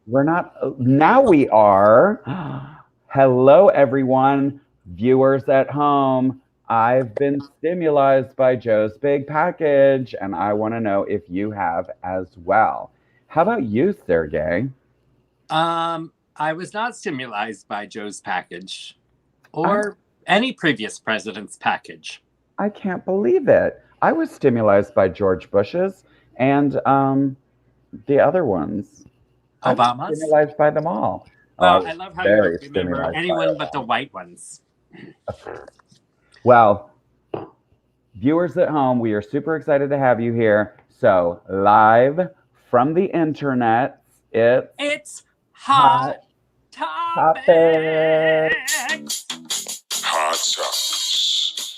We're not. Now we are. Hello, everyone. Viewers at home. I've been stimulized by Joe's big package, and I want to know if you have as well. How about you, Sergey? I was not stimulated by Joe's package I'm, or any previous president's package. I can't believe it. I was stimulized by George Bush's and the other ones. I was Obama's? stimulized by them all. Oh, I Well, was I love how you very don't remember stimulized by anyone them but the all. white ones. Well, viewers at home, we are super excited to have you here. So, live from the internet, it's It's Hot Hot Topics! Topics. Hot Topics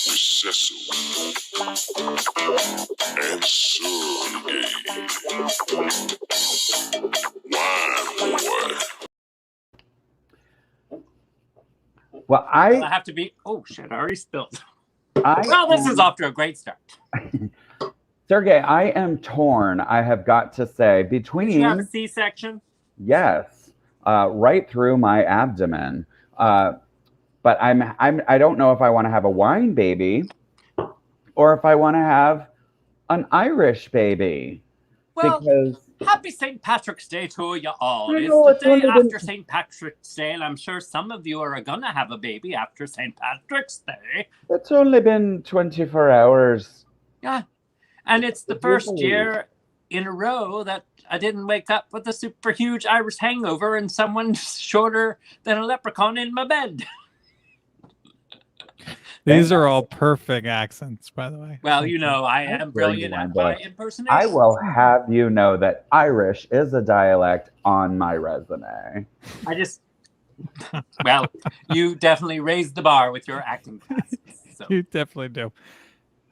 with Cecil and Sureg'ay. Wine boy. Well, I have to be. Oh, shit, I already spilled. Well, this is off to a great start. Sergey, I am torn, I have got to say, Did you have a between, C-section? yes, right through my abdomen. But I don't know if I want to have a wine baby or if I want to have an Irish baby. Well, Because happy St. Patrick's Day to you all. I It's know, the it's day only been- after St. Patrick's Day, and I'm sure some of you are going to have a baby after St. Patrick's Day. it's only been 24 hours. Yeah. And it's the first year in a row that I didn't wake up with a super huge Irish hangover and someone shorter than a leprechaun in my bed. These are all perfect accents, by the way. Well, you know, I am brilliant at my impersonation. I will have you know that Irish is a dialect on my resume. I just, well, you definitely raised the bar with your acting classes. So. You definitely do.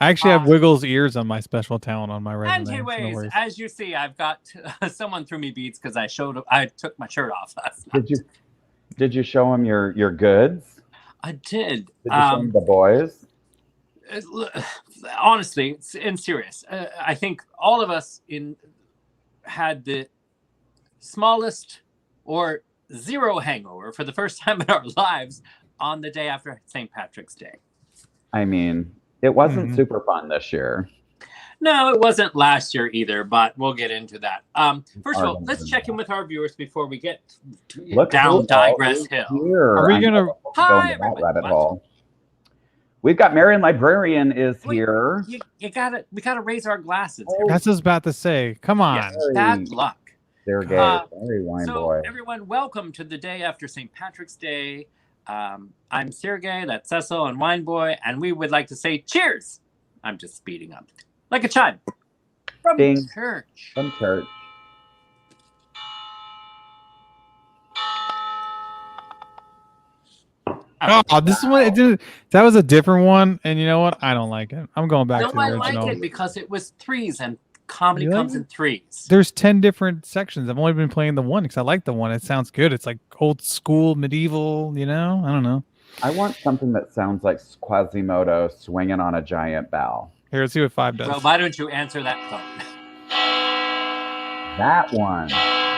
I actually have Wiggles ears on my special talent on my resume. Anyways, no as you see, I've got someone threw me beads because I took my shirt off last night. Did you show him your goods? I did. Did you show him the boys? Honestly, and serious, I think all of us had the smallest or zero hangover for the first time in our lives on the day after St. Patrick's Day. I mean, it wasn't super fun this year. No, it wasn't last year either, but we'll get into that. First of all, let's check in with our viewers before we get down Digress Hill. Are we going to go into that rabbit hole? We've got Marion Librarian is here. We gotta raise our glasses. That's what I was about to say. Come on. Yes, bad luck. They're gay. Very wine boy. Everyone, welcome to the day after St. Patrick's Day. I'm Sergey, that's Cecil and Wine Boy, and we would like to say cheers. I'm just speeding up. Like a chime. From church. From church. Oh, this one, that was a different one, and you know what? I don't like it. I'm going back to the original. I like it because it was threes, and comedy comes in threes. There's 10 different sections. I've only been playing the one because I like the one. It sounds good. It's like old school, medieval, you know? I don't know. I want something that sounds like Quasimodo swinging on a giant bell. Here, let's see what 5 does. Well, why don't you answer that phone? That one.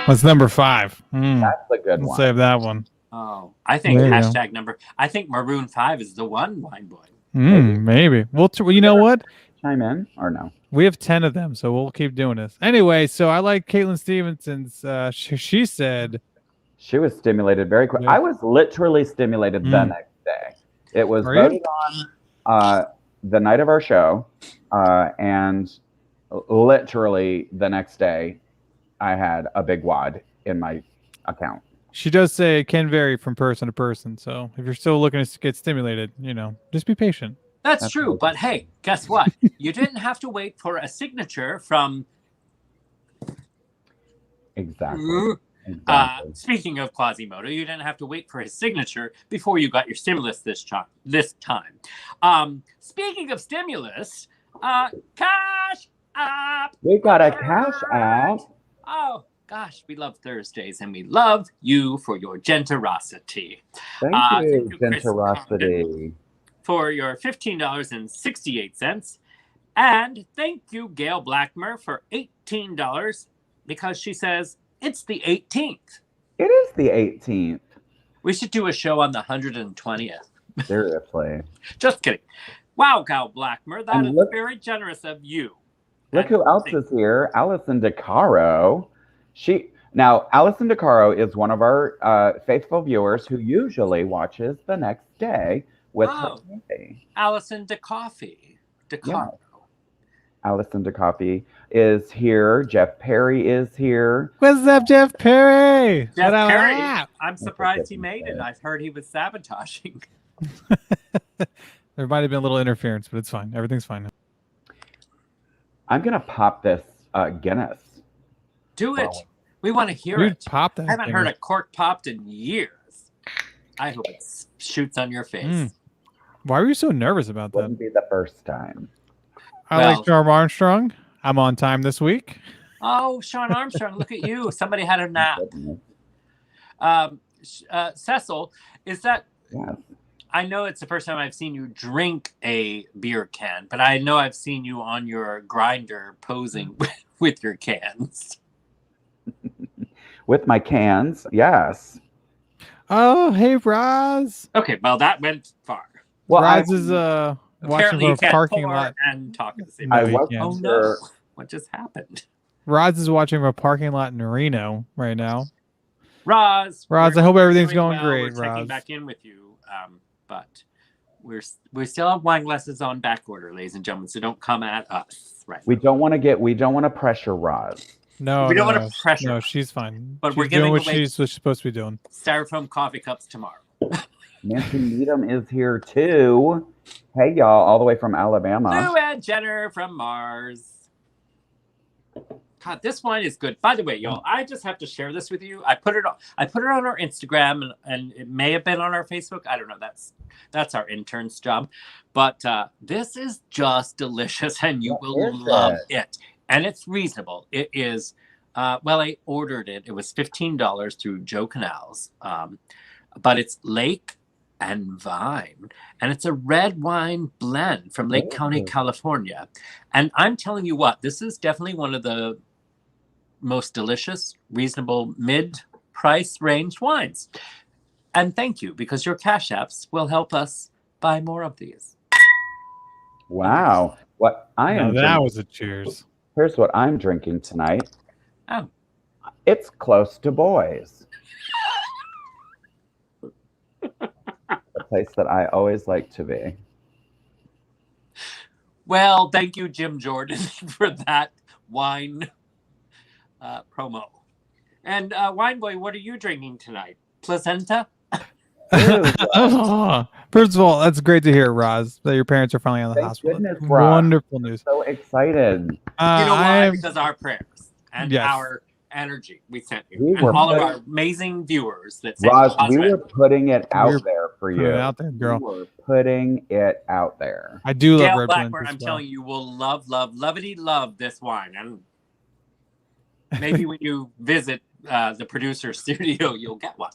What's number 5? That's a good one. Let's save that one. Oh, I think hashtag number. I think Maroon 5 is the one, Wine Boy. Maybe. Well, you know what? Chime in or no? We have 10 of them, so we'll keep doing this. Anyway, so I like Caitlin Stevenson's. She said she was stimulated very quick. I was literally stimulated the next day. It was voted on the night of our show, and literally the next day, I had a big wad in my account. She does say it can vary from person to person. So if you're still looking to get stimulated, just be patient. That's true. But hey, guess what? You didn't have to wait for a signature from. Exactly. Speaking of Quasimodo, you didn't have to wait for his signature before you got your stimulus this time. Speaking of stimulus, cash app. We got a cash app. Oh. Gosh, we love Thursdays, and we love you for your generosity. Thank you, generosity. For your $15.68. And thank you, Gail Blackmer, for $18. because she says it's the 18th. It is the 18th. We should do a show on the 120th. Seriously. Just kidding. Wow, Cal Blackmer, that And is look- very generous of you. Look And who else is here. Allison DeCaro. Allison DeCaro is one of our faithful viewers who usually watches the next day with her baby. Allison DeCoffee. DeCaro. Allison DeCoffee is here. Jeff Perry is here. What's up, Jeff Perry? Jeff What up? Perry. I'm surprised he made it. I've heard he was sabotaging. There might have been a little interference, but it's fine. Everything's fine now. I'm going to pop this Guinness. Do it. We want to hear Dude, it. pop that I haven't thing. heard a cork popped in years. I hope it shoots on your face. Why were you so nervous about that? Wouldn't be the first time. I like Sean Armstrong. I'm on time this week. Oh, Sean Armstrong, look at you. Somebody had a nap. Cecil, is that... Yes. I know it's the first time I've seen you drink a beer can, but I know I've seen you on your grinder posing with your cans. With my cans, yes. Oh, hey, Roz. Okay, well, that went far. Well, Roz is watching Apparently from you a can't parking pour lot. and talk at the same I time. No, you wasn't can't. Oh, sure. no. What just happened? Roz is watching from a parking lot in Reno right now. Roz, I we're hope everything's doing going well. great, We're checking Roz. back in with you, but we still have wine glasses on back order, ladies and gentlemen. So don't come at us, right? We don't want to pressure Roz. No, We don't no, want to pressure No, her. she's fine. But She's we're doing giving what away- she's supposed to be doing. Styrofoam coffee cups tomorrow. Nancy Needham is here too. Hey y'all, all the way from Alabama. Lou and Jenner from Mars. God, this wine is good. By the way, y'all, I just have to share this with you. I put it on our Instagram, and it may have been on our Facebook. I don't know. That's our intern's job. But this is just delicious, and you will love it. And it's reasonable. It is. I ordered it. It was $15 through Joe Canals. But it's Lake and Vine, and it's a red wine blend from Lake County, California. And I'm telling you what, this is definitely one of the most delicious, reasonable, mid-price range wines. And thank you, because your Cash Apps will help us buy more of these. Wow. What I am That drinking- was a cheers. Here's what I'm drinking tonight. Oh. It's Close to Boys. A place that I always like to be. Well, thank you, Jim Jordan, for that wine promo. And Wine Boy, what are you drinking tonight? Placenta? First of all, that's great to hear, Roz, that your parents are finally out of the Thank hospital. goodness, Roz. Wonderful news. So excited. You know why? I'm- Because our prayers and Yes. our energy we sent you. We and were all of putting- our amazing viewers that sent Roz, you we were putting it out We're there for put you. it out there, girl. We were putting it out there. I do love Gail red blends Blackburn, as I'm well. telling you, will love this wine. And maybe when you visit the producer's studio, you'll get one.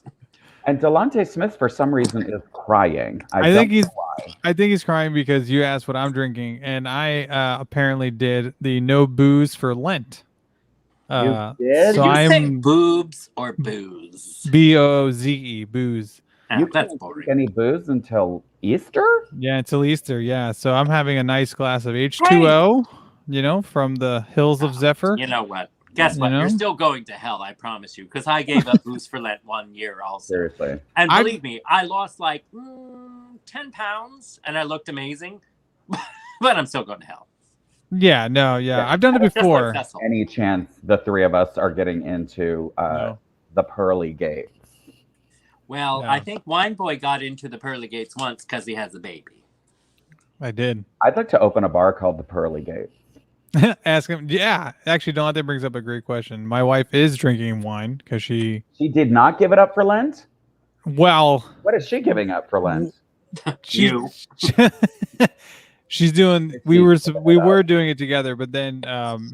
And Delonte Smith, for some reason, is crying. I think don't know why. I think he's crying because you asked what I'm drinking, and I apparently did the no booze for Lent. You did? So Did you say I'm boobs or booze? BOZE, booze. You That's can't boring. drink any booze until Easter? Yeah, until Easter. Yeah, so I'm having a nice glass of H2O, from the hills of Zephyr. You know what? Guess what? You know? You're still going to hell, I promise you, because I gave up booze for Lent 1 year also. Seriously. And believe me, I lost like 10 pounds and I looked amazing, but I'm still going to hell. Yeah, I've done it Just like before. Cecil. Any chance the three of us are getting into No. the pearly gates? Well, No. I think Wine Boy got into the pearly gates once because he has a baby. I did. I'd like to open a bar called the Pearly Gates. Ask him. Yeah, actually, Delonte brings up a great question. My wife is drinking wine because she. She did not give it up for Lent? Well, What is she giving up for Lent? You. She's doing. We were doing it together, but then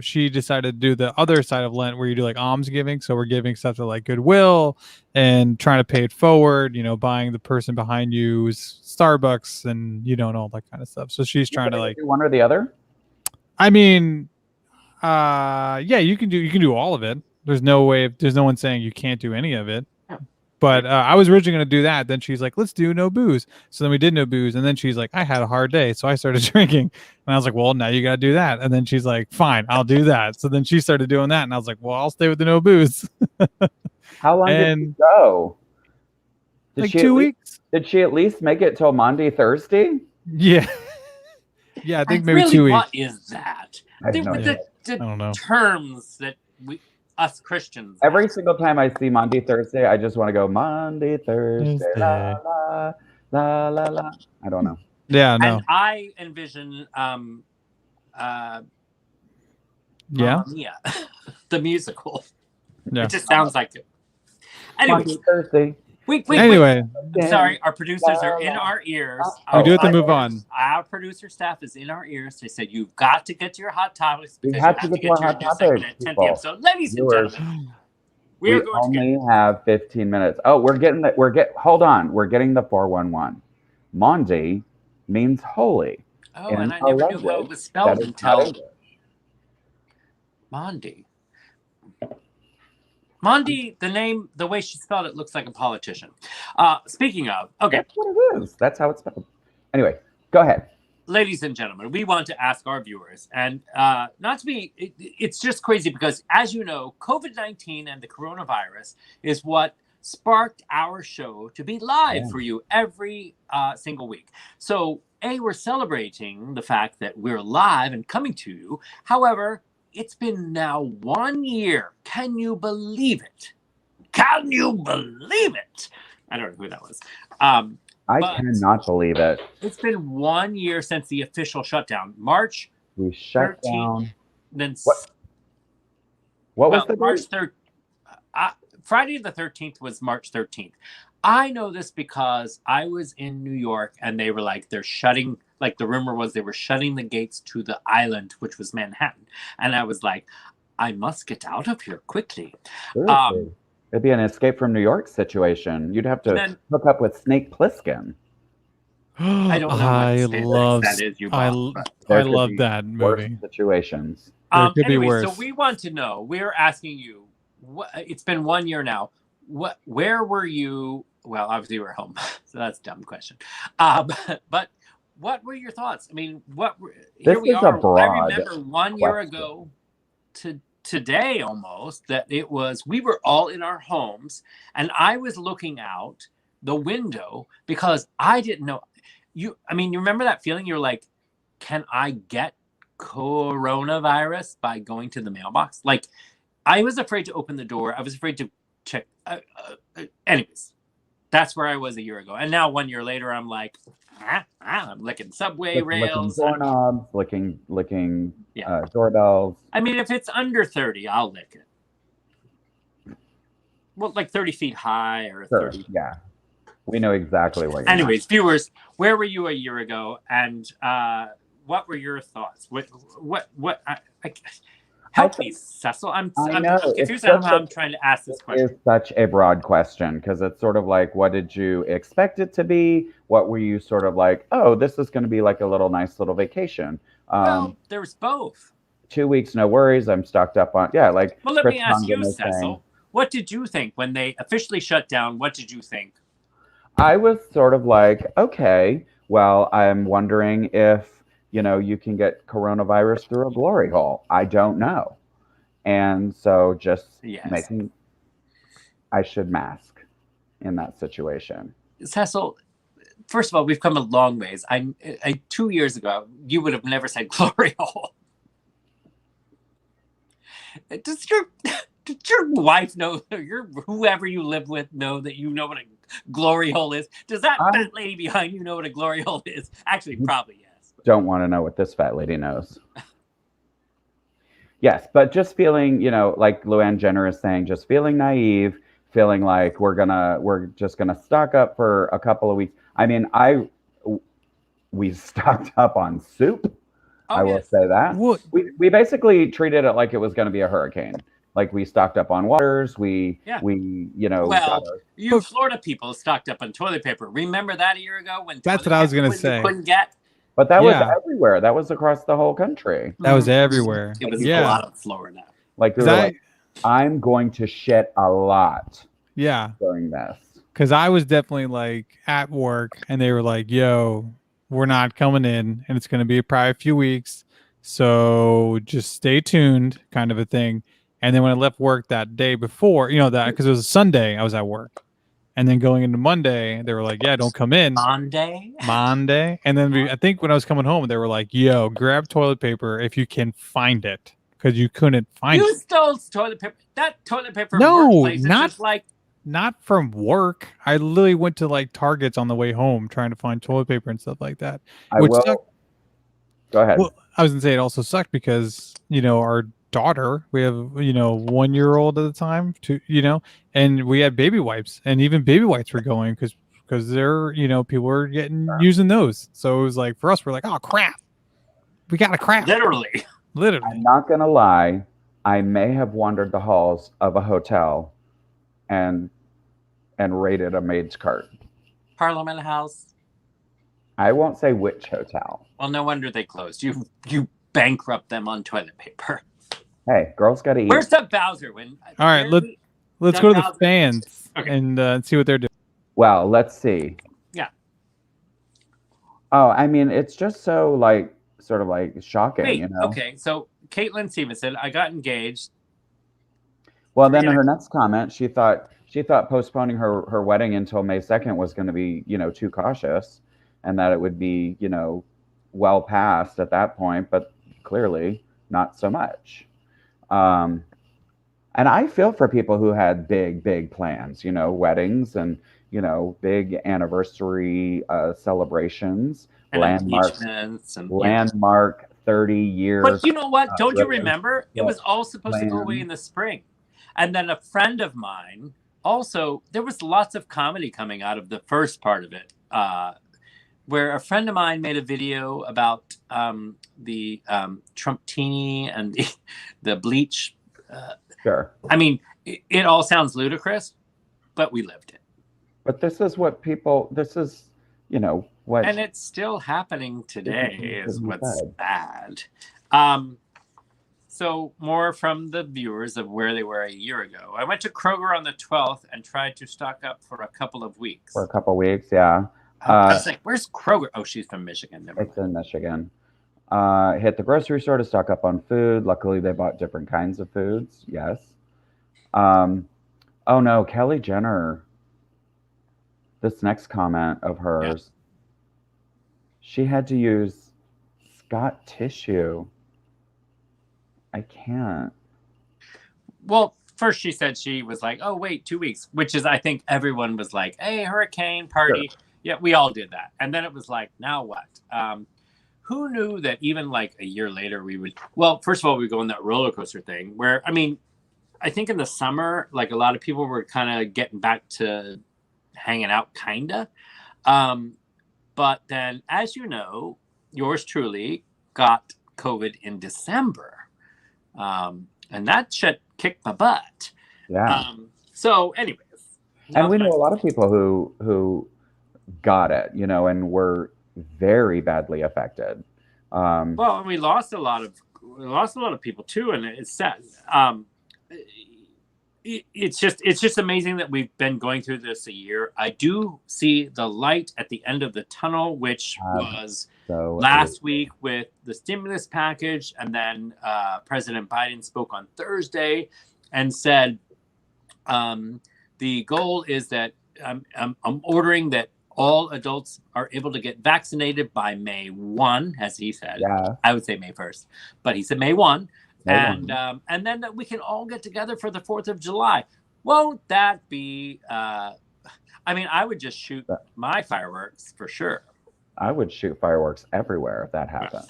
she decided to do the other side of Lent, where you do like alms giving. So we're giving stuff to like Goodwill and trying to pay it forward. Buying the person behind you's Starbucks and and all that kind of stuff. So she's trying to like. Do one or the other? I mean, yeah, you can do all of it. There's no way. There's no one saying you can't do any of it. Yeah. But I was originally going to do that. Then she's like, let's do no booze. So then we did no booze. And then she's like, I had a hard day. So I started drinking. And I was like, well, now you got to do that. And then she's like, fine, I'll do that. So then she started doing that. And I was like, well, I'll stay with the no booze. How long did you go? Did Like she 2 weeks. Did she at least make it till Monday, Thursday? Yeah. Yeah, I think maybe really, 2 weeks. what is that? I have no idea. I don't know. Terms that us Christians. Every single time I see Monday, Thursday, I just want to go Monday, Thursday, la, la, la, la, la. I don't know. Yeah, no. And I envision Yeah. Mamma Mia, the musical. Yeah. It just sounds like it. Anyway, Monday, Thursday. wait. Anyway, I'm sorry, our producers are in our ears. we do have to move on. Our producer staff is in our ears. They said you've got to get to your hot topics because We you have have to to get get to our to your hot news segment topics, at 10 people. p.m. So, ladies and Viewers. gentlemen, We we're going to only have 15 minutes. Oh, hold on. We're getting the 411. Mondi means holy. Oh, in and I our never knew how it language. was spelled That is not until English. Mondi. Mondi, the name, the way she spelled it looks like a politician. Speaking of, okay, That's what it is. That's how it's spelled. Anyway, go ahead. ladies and gentlemen, we want to ask our viewers, and not to be, it's just crazy because, as you know, COVID-19 and the coronavirus is what sparked our show to be live for you every single week. So, we're celebrating the fact that we're live and coming to you. However, it's been now 1 year. Can you believe it? Can you believe it? I don't know who that was. I But- cannot believe it. It's been 1 year since the official shutdown. March, We shut 13th. down. then What was the March date? 3rd. Friday the 13th was March 13th. I know this because I was in New York and they were like, they're shutting, like the rumor was they were shutting the gates to the island, which was Manhattan. And I was like, I must get out of here quickly. Seriously. It'd be an escape from New York situation. You'd have to then- hook up with Snake Plissken. I don't know what that is you bought, but There I could love be that worse movie. situations. There could be anyway, worse. so we want to know. We're asking you. It's been 1 year now. Where were you? Well, obviously you were home, so that's a dumb question. But what were your thoughts? I mean, here we is a are. I broad remember 1 year question. ago to today almost that we were all in our homes, and I was looking out the window because I didn't know. You remember that feeling? You're like, can I get coronavirus by going to the mailbox? Like, I was afraid to open the door. I was afraid to check. Anyways, that's where I was a year ago. And now 1 year later, I'm like, I'm licking subway rails. Licking doorknobs, licking Yeah. doorbells. I mean, if it's under 30, I'll lick it. Well, like 30 feet high or Sure, 30. yeah. We know exactly what you're Anyways, viewers, where were you a year ago? And what were your thoughts? Help me, Cecil. I'm confused on how I'm trying to ask this question. It's such a broad question because it's sort of like, what did you expect it to be? What were you sort of like, oh, this is going to be like a nice little vacation? Well, there was both. 2 weeks, no worries. I'm stocked up on, like. Well, let Chris me ask Condon you, is Cecil. saying. What did you think when they officially shut down? What did you think? I was sort of like, okay, well, I'm wondering if, you can get coronavirus through a glory hole. I don't know. And so just I should mask in that situation. Cecil, first of all, we've come a long ways. I 2 years ago, you would have never said glory hole. Does your wife know, whoever you live with know that you know what a glory hole is? Does that fat lady behind you know what a glory hole is? Actually, probably yes. Don't want to know what this fat lady knows. Yes, but just feeling, like Luann Jenner is saying, just feeling naive, feeling like we're just gonna stock up for a couple of weeks. I mean, we stocked up on soup. I will say that. What? We basically treated it like it was going to be a hurricane. Like we stocked up on waters. We Well, you Florida people stocked up on toilet paper. Remember that a year ago when That's what I was going to say. You couldn't get. But that was everywhere. That was across the whole country. That was everywhere. It was a lot of Florida. Like we were like I'm going to shit a lot Yeah. during this. Because I was definitely like at work and they were like, yo, we're not coming in and it's going to be probably a few weeks. So just stay tuned, kind of a thing. And then when I left work that day before, that because it was a Sunday, I was at work. And then going into Monday, they were like, yeah, don't come in. Monday. And then I think when I was coming home, they were like, yo, grab toilet paper if you can find it. Because you couldn't find You it. stole toilet paper. That toilet paper No, workplace is not just like. Not from work. I literally went to like Targets on the way home trying to find toilet paper and stuff like that. Go ahead. Well, I was gonna say it also sucked because our daughter, we have 1 year old at the time, and we had baby wipes, and even baby wipes were going because they're people were using those. So it was like for us, we're like, oh crap, we got a crap. Literally. I'm not gonna lie. I may have wandered the halls of a hotel and raided a maid's cart. Parliament House. I won't say which hotel. Well, no wonder they closed. You bankrupt them on toilet paper. Hey, girls got to eat. Where's Doug Bowser? All right, let's go to the fans and see what they're doing. Well, let's see. Yeah. Oh, I mean, it's just so sort of shocking, Wait, okay, so Caitlin Stevenson, I got engaged. Well, then in her next comment, she thought postponing her wedding until May 2nd was going to be, too cautious, and that it would be, well past at that point, but clearly not so much. And I feel for people who had big plans, weddings and, big anniversary celebrations, and landmark 30 years. But you know what? Don't you remember? It was all supposed to go away in the spring. And then a friend of mine also, there was lots of comedy coming out of the first part of it, where a friend of mine made a video about the Trumptini and the bleach. Sure. I mean, it all sounds ludicrous, but we lived it. But this is what what. And it's still happening today is what's bad. So more from the viewers of where they were a year ago. I went to Kroger on the 12th and tried to stock up for a couple of weeks. Yeah. I was like, where's Kroger? Oh, she's from Michigan. It's in Michigan. Hit the grocery store to stock up on food. Luckily, they bought different kinds of foods. Yes. Oh, no. Kelly Jenner. This next comment of hers. Yeah. She had to use Scott tissue. I can't. Well, first she said she was like, oh, wait, 2 weeks, which is, I think everyone was like, hey, hurricane party. Sure. Yeah, we all did that. And then it was like, now what? Who knew that even like a year later we would, well, first of all, we go on that roller coaster thing where, I mean, I think in the summer, like a lot of people were kind of getting back to hanging out, kind of. But then, as you know, yours truly got COVID in December. And that shit kicked my butt. Yeah. So anyways. And we know a lot of people who got it, and were very badly affected. Well, we lost a lot of people too. And it's sad. It's just amazing that we've been going through this a year. I do see the light at the end of the tunnel, which was last week with the stimulus package. And then President Biden spoke on Thursday and said the goal is that I'm ordering that all adults are able to get vaccinated by May 1, as he said. Yeah. I would say May 1st, but he said May 1. And then that we can all get together for the 4th of July. Won't that be? I mean, I would just shoot my fireworks for sure. I would shoot fireworks everywhere if that happened.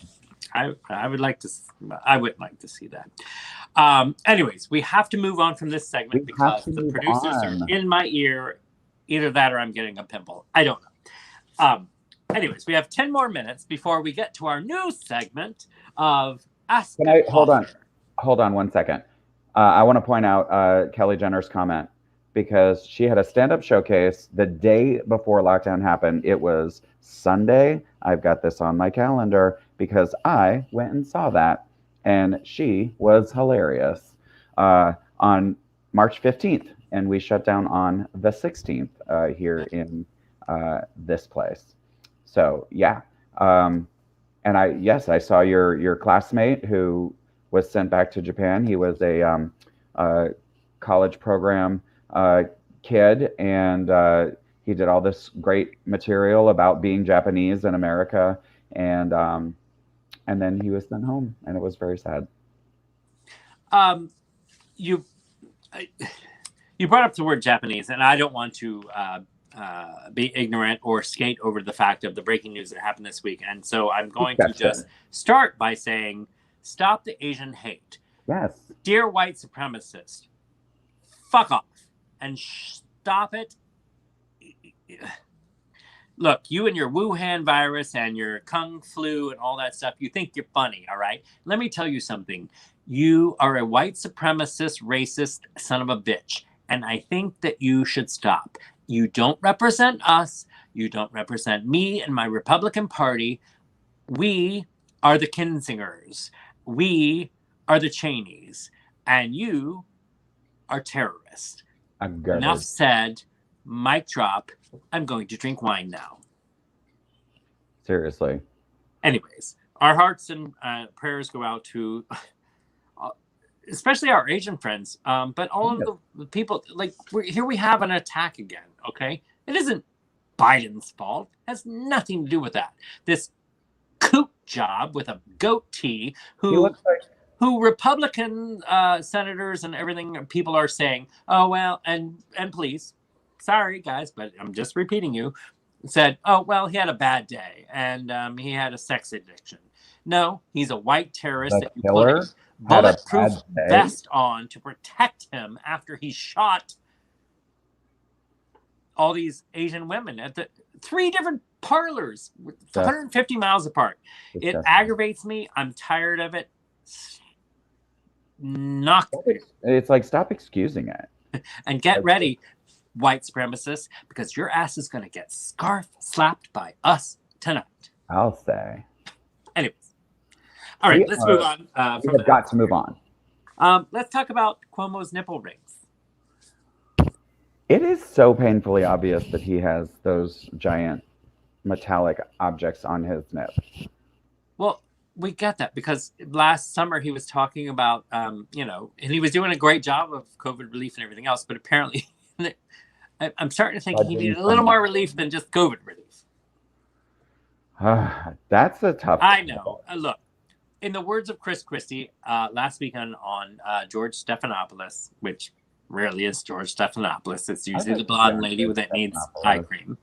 I would like to. I would like to see that. Anyways, we have to move on from this segment because the producers are in my ear. Either that or I'm getting a pimple. I don't know. Anyways, we have 10 more minutes before we get to our new segment of Ask. Can I hold on 1 second? I want to point out Kelly Jenner's comment because she had a stand-up showcase the day before lockdown happened. It was Sunday. I've got this on my calendar because I went and saw that, and she was hilarious. on March 15th, and we shut down on the 16th here in this place. So yeah, and I saw your classmate who was sent back to Japan. He was a college program kid, and he did all this great material about being Japanese in America, and then he was sent home, and it was very sad. You brought up the word Japanese, and I don't want to be ignorant or skate over the fact of the breaking news that happened this week. And so I'm going to just start by saying, stop the Asian hate. Yes. Dear white supremacist, fuck off and stop it. Look, you and your Wuhan virus and your Kung flu and all that stuff, you think you're funny, all right? Let me tell you something. You are a white supremacist, racist son of a bitch. And I think that you should stop. You don't represent us. You don't represent me and my Republican Party. We are the Kinsingers. We are the Cheneys. And you are terrorists. Enough said. Mic drop. I'm going to drink wine now. Seriously. Anyways, our hearts and prayers go out to especially our Asian friends, but all of the people. Like, here we have an attack again, okay? It isn't Biden's fault. It has nothing to do with that. This kook job with a goatee who Republican senators and everything, people are saying, oh, well, and please, sorry, guys, but I'm just repeating you, said, oh, well, he had a bad day, and he had a sex addiction. No, he's a white terrorist that you put a bulletproof vest on to protect him after he shot all these Asian women at the 3 different parlors, 150 miles apart. It aggravates me. I'm tired of it. It's like, stop excusing it. And get ready, white supremacists, because your ass is going to get scarf slapped by us tonight. I'll say. Anyways. All right, let's move on. We've got to move on. Let's talk about Cuomo's nipple rings. It is so painfully obvious that he has those giant metallic objects on his nip. Well, we get that because last summer he was talking about, and he was doing a great job of COVID relief and everything else, but apparently I'm starting to think he needed a little more relief than just COVID relief. That's a tough. I know. Look, in the words of Chris Christie, last weekend on George Stephanopoulos, which rarely is George Stephanopoulos, it's usually the blonde lady that needs eye cream.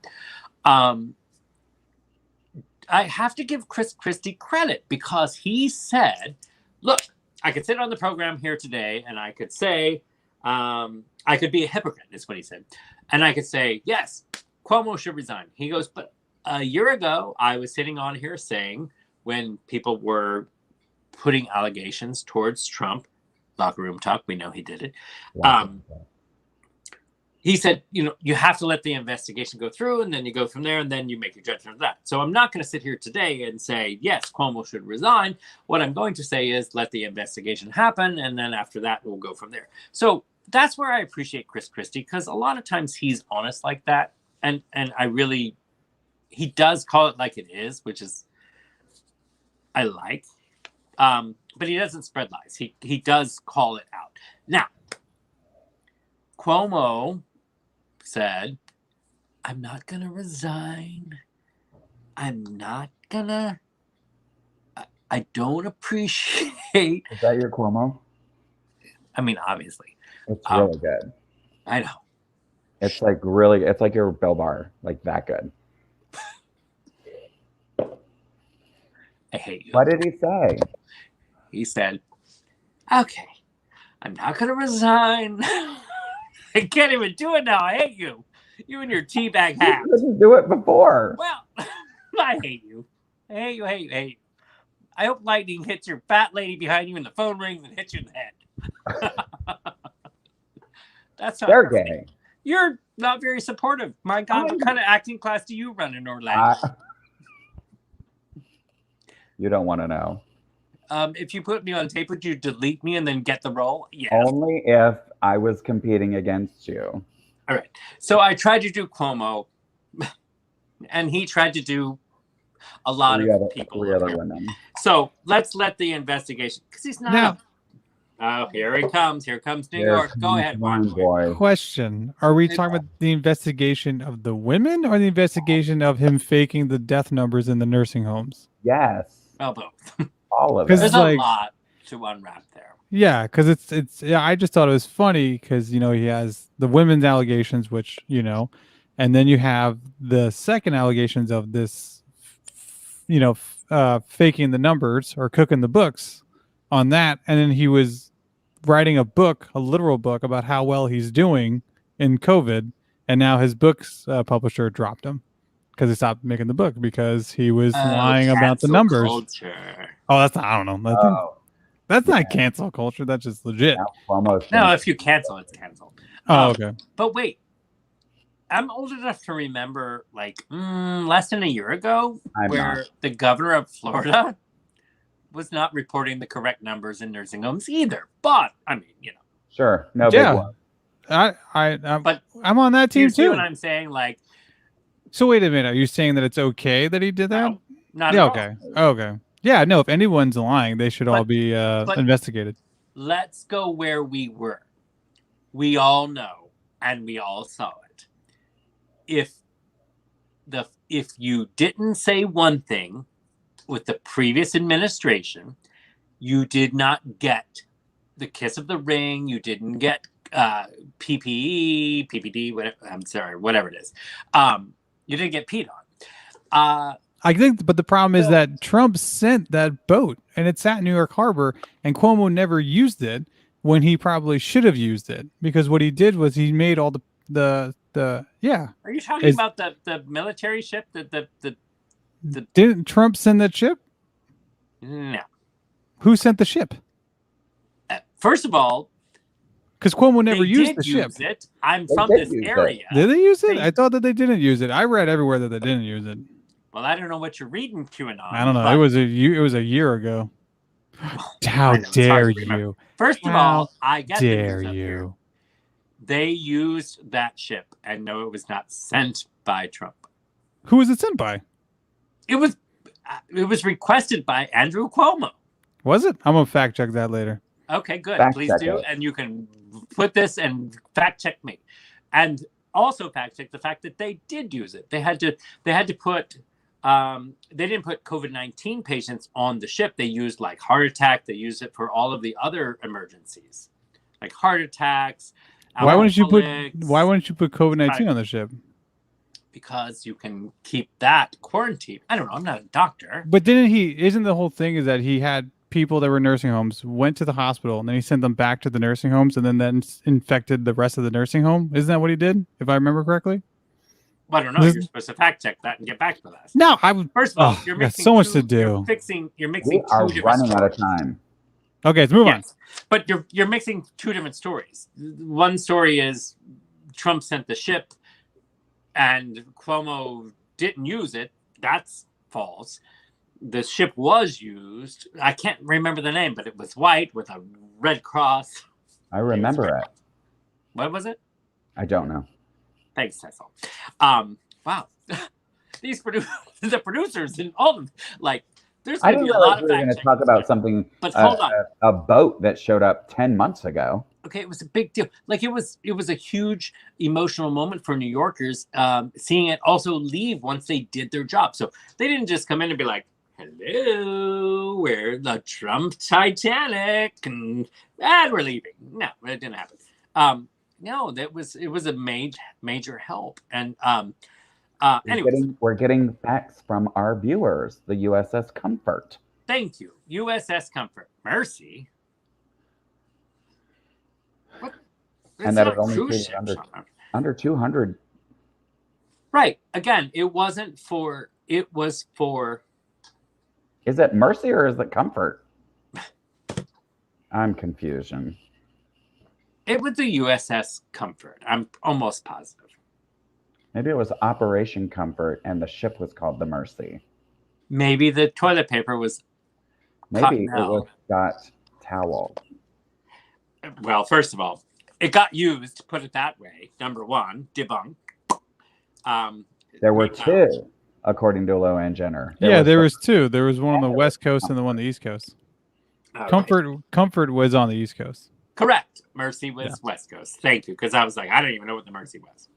I have to give Chris Christie credit because he said, look, I could sit on the program here today and I could say, I could be a hypocrite, is what he said. And I could say, yes, Cuomo should resign. He goes, but a year ago, I was sitting on here saying when people were putting allegations towards Trump, locker room talk, we know he did it. He said, you have to let the investigation go through and then you go from there and then you make your judgment of that. So I'm not going to sit here today and say, yes, Cuomo should resign. What I'm going to say is let the investigation happen. And then after that, we'll go from there. So that's where I appreciate Chris Christie, because a lot of times he's honest like that. And he does call it like it is, which is, I like. But he doesn't spread lies. He does call it out. Now, Cuomo said, I'm not going to resign. I'm not going to. I don't appreciate. Is that your Cuomo? I mean, obviously. It's really good. I know. It's like really, it's like your Bill Barr, like that good. I hate you. What did he say? He said, okay, I'm not going to resign. I can't even do it now. I hate you. You and your teabag hat. You couldn't do it before. Well, I hate you. I hate you, hate you, hate you. I hope lightning hits your fat lady behind you and the phone rings and hits you in the head. That's not They're gay. You're not very supportive. My God, what kind of acting class do you run in Orlando? You don't want to know. if you put me on tape, would you delete me and then get the role? Yeah. Only if I was competing against you. All right. So I tried to do Cuomo, and he tried to do a lot of people. Three other women. So let's let the investigation, because he's not. Now, oh, here he comes. Here comes New York. Go ahead, Mark. Boy. question: are we talking about the investigation of the women or the investigation of him faking the death numbers in the nursing homes? Yes. Oh, both. All of it. There's a lot to unwrap there. Yeah, because it's yeah. I just thought it was funny because he has the women's allegations, which and then you have the second allegations of this, faking the numbers or cooking the books on that, and then he was writing a book, a literal book about how well he's doing in COVID, and now his book's publisher dropped him because he stopped making the book because he was lying about the numbers. Culture. Oh, that's not, I don't know. That's not cancel culture. That's just legit. No, if you cancel, it's canceled. Oh, okay. But wait, I'm old enough to remember, less than a year ago, the governor of Florida was not reporting the correct numbers in nursing homes either. But I mean, sure, no big one. I'm on that team you too. See what I'm saying? So wait a minute. Are you saying that it's okay that he did that? No, not at all. Okay. Okay. Yeah. No. If anyone's lying, they should all be investigated. Let's go where we were. We all know, and we all saw it. If you didn't say one thing with the previous administration, you did not get the kiss of the ring. You didn't get PPE, PPD, whatever it is. You didn't get peed on. I think, but the problem is that Trump sent that boat, and it sat in New York Harbor, and Cuomo never used it when he probably should have used it, because what he did was he made all the yeah. Are you talking about the military ship? Didn't Trump send that ship? No. Who sent the ship? First of all, because Cuomo never used the ship. I'm from this area. Did they use it? I thought that they didn't use it. I read everywhere that they didn't use it. Well, I don't know what you're reading, QAnon. I don't know. It was a year ago. How dare you? First of all, I get dare you. They used that ship, and no, it was not sent by Trump. Who was it sent by? It was requested by Andrew Cuomo. Was it? I'm gonna fact check that later. Okay, good. Please do, and you can put this and fact check me, and also fact check the fact that they did use it. They had to put. They didn't put COVID-19 patients on the ship. They used heart attack. They used it for all of the other emergencies, like heart attacks. Why wouldn't you put COVID-19 on the ship? Because you can keep that quarantined. I don't know. I'm not a doctor. But isn't the whole thing is that he had people that were in nursing homes, went to the hospital, and then he sent them back to the nursing homes, and then infected the rest of the nursing home? Isn't that what he did, if I remember correctly? Well, I don't know. You're supposed to fact check that and get back to us. No, I would. First of all, you're mixing so much to do. You're mixing. We are running out of time. Okay, let's move on. But you're mixing two different stories. One story is Trump sent the ship, and Cuomo didn't use it. That's false. The ship was used. I can't remember the name, but it was white with a red cross. I remember it. What was it? I don't know. Thanks, Cecil. Wow. These the producers and all of there's going to be a lot of fact checking. I didn't realize we were going to talk about something. But hold on. A boat that showed up 10 months ago. Okay, it was a big deal. It was a huge emotional moment for New Yorkers, seeing it also leave once they did their job. So they didn't just come in and be like, "Hello, we're the Trump Titanic, and we're leaving." No, it didn't happen. No, it was a major help. And we're getting facts from our viewers. The USS Comfort. Thank you, USS Comfort. Mercy. What? And that it only paid under 200. Right. Again, it wasn't for. It was for. Is it Mercy or is it Comfort? I'm confusion. It was the USS Comfort. I'm almost positive. Maybe it was Operation Comfort and the ship was called the Mercy. Maybe the toilet paper was Maybe it was Scott Towel. Well, first of all, it got used, put it that way. Number one, debunk. There were two, according to Luann Jenner. There was two. There was one on the West Coast and the one on the East Coast. Comfort was on the East Coast. Correct. Mercy was West Coast. Thank you, because I was like, I don't even know what the Mercy was.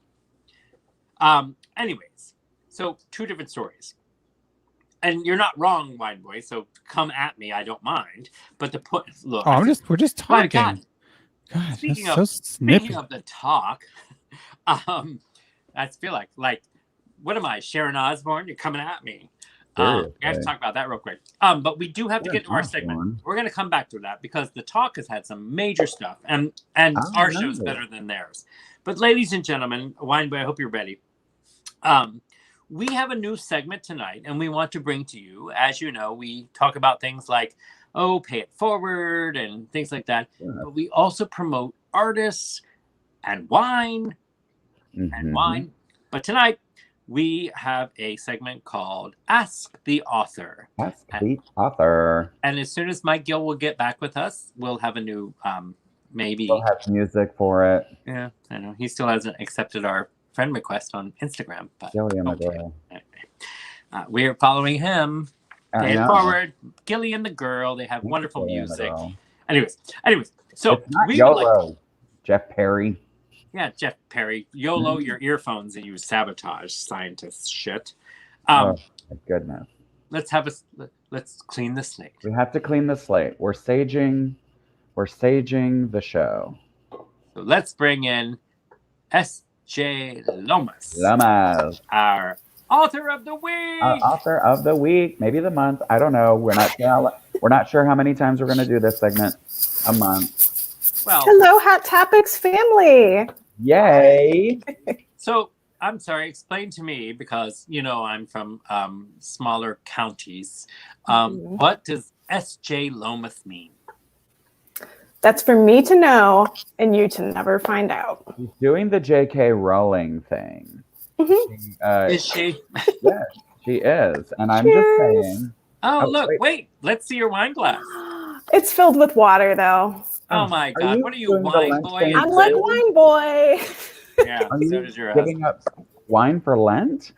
Anyways, so two different stories. And you're not wrong, Wine Boy, so come at me. I don't mind. But the point, look. We're just talking. God, speaking of the talk, I feel like, what am I, Sharon Osbourne? You're coming at me. We have to talk about that real quick. But we do have to get to our segment. We're going to come back to that because the talk has had some major stuff, and our show's better than theirs. But ladies and gentlemen, Wine Boy, I hope you're ready. We have a new segment tonight, and we want to bring to you, as you know, we talk about things like, pay it forward and things like that. Yeah. But we also promote artists and wine and wine. But tonight, we have a segment called Ask the Author. Ask the Author. And as soon as Mike Gill will get back with us, we'll have a new, maybe. We'll have music for it. Yeah, I know. He still hasn't accepted our friend request on Instagram. But we are following him. Pay it forward. Gilly and the Girl. They have wonderful music. Anyways. So it's not YOLO, Jeff Perry. Yeah, Jeff Perry. YOLO your earphones and you sabotage scientist shit. Oh my goodness. Let's clean the slate. We have to clean the slate. We're saging the show. So let's bring in S.J. Lomas. Our author of the week. Author of the week, maybe the month. I don't know. We're not sure how many times we're going to do this segment a month. Well, hello, Hot Topics family. Yay. So I'm sorry. Explain to me because I'm from smaller counties. What does S.J. Lomas mean? That's for me to know and you to never find out. She's doing the J.K. Rowling thing. Is she? Yes, she is. And I'm just saying. Oh, look, wait. Let's see your wine glass. It's filled with water, though. Oh, my God. What are you, Wine Boy? I'm like Wine Boy. Yeah, are so you does your giving up wine for Lent?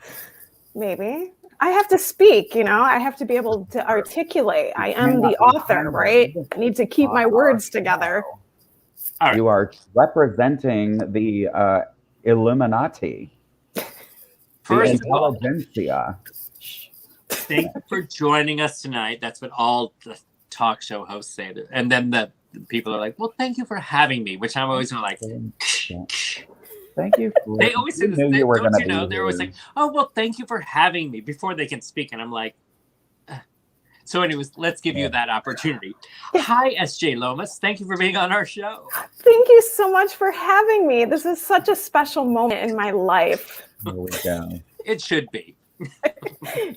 Maybe. I have to speak, I have to be able to articulate. I am the author, right? I need to keep my words together. Right. You are representing the Illuminati. First the intelligentsia. Thank you for joining us tonight. That's what all the talk show hosts say. And then the people are like, well, thank you for having me, which I'm always like, thank you. They always say this. Don't you know? They're always like, oh, well, thank you for having me before they can speak. And I'm like, So anyways, let's give you that opportunity. Hi, S.J. Lomas. Thank you for being on our show. Thank you so much for having me. This is such a special moment in my life. Here we go. It should be.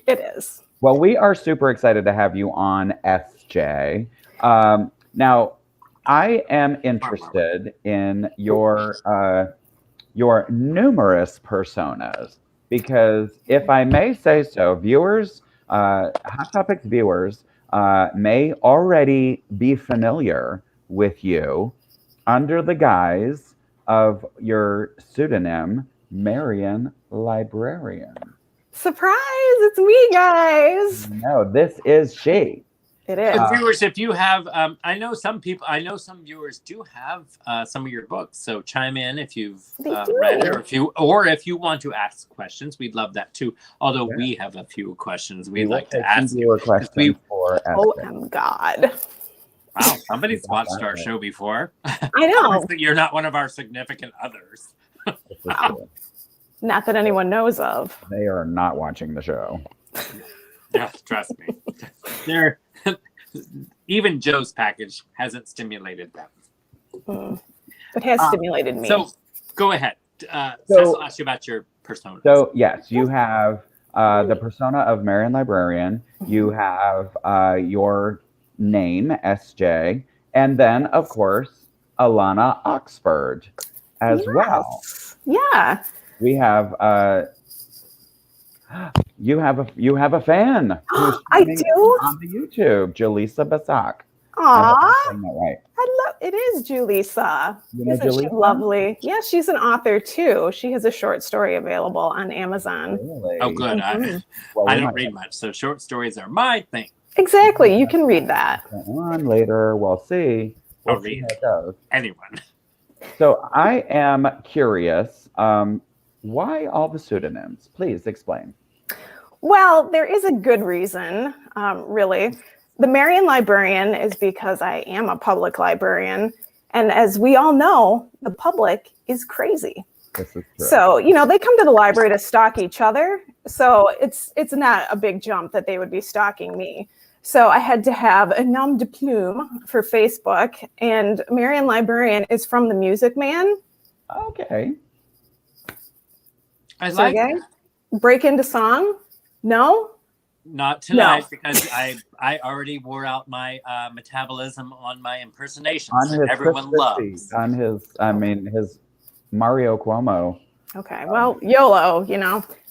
It is. Well, we are super excited to have you on, S.J. Now, I am interested in your numerous personas because, if I may say so, viewers, Hot Topics viewers may already be familiar with you under the guise of your pseudonym, Marian Librarian. Surprise! It's me, guys. No, this is she. It is. Viewers, if you have, I know some viewers do have some of your books. So chime in if you've read it, or if you want to ask questions. We'd love that too. Although we have a few questions we'd like to ask you. Oh my God! Wow, somebody's watched our show before. I know. Obviously, you're not one of our significant others. Wow. Not that anyone knows of. They are not watching the show. Yeah, trust me. Even Joe's package hasn't stimulated them. It has stimulated me. So go ahead. Cecil asked you about your persona. So yes, you have the persona of Marian Librarian. You have your name, SJ, and then of course Alana Oxford as well. Yeah. We have You have a fan. Who's I streaming do? on the YouTube, Jaleesa Basak. I hope Aw, I'm saying that right. it is Julissa. You know Isn't she Jaleesa? lovely? Yeah, she's an author too. She has a short story available on Amazon. Really? Oh, good. Well, I we don't might read much, so short stories are my thing. Exactly. You can read that. have on later. We'll see. We'll I'll see read how it goes. anyone. So I am curious. Why all the pseudonyms? Please explain. Well, there is a good reason, really. The Marion Librarian is because I am a public librarian. And as we all know, the public is crazy. This is true. So, they come to the library to stalk each other. So it's not a big jump that they would be stalking me. So I had to have a nom de plume for Facebook. And Marion Librarian is from The Music Man. Okay. I like Sureg'ay? that. Break into song? No? Not tonight, because I already wore out my metabolism on my impersonations On that his everyone loves. On his Mario Cuomo. Okay, well, YOLO,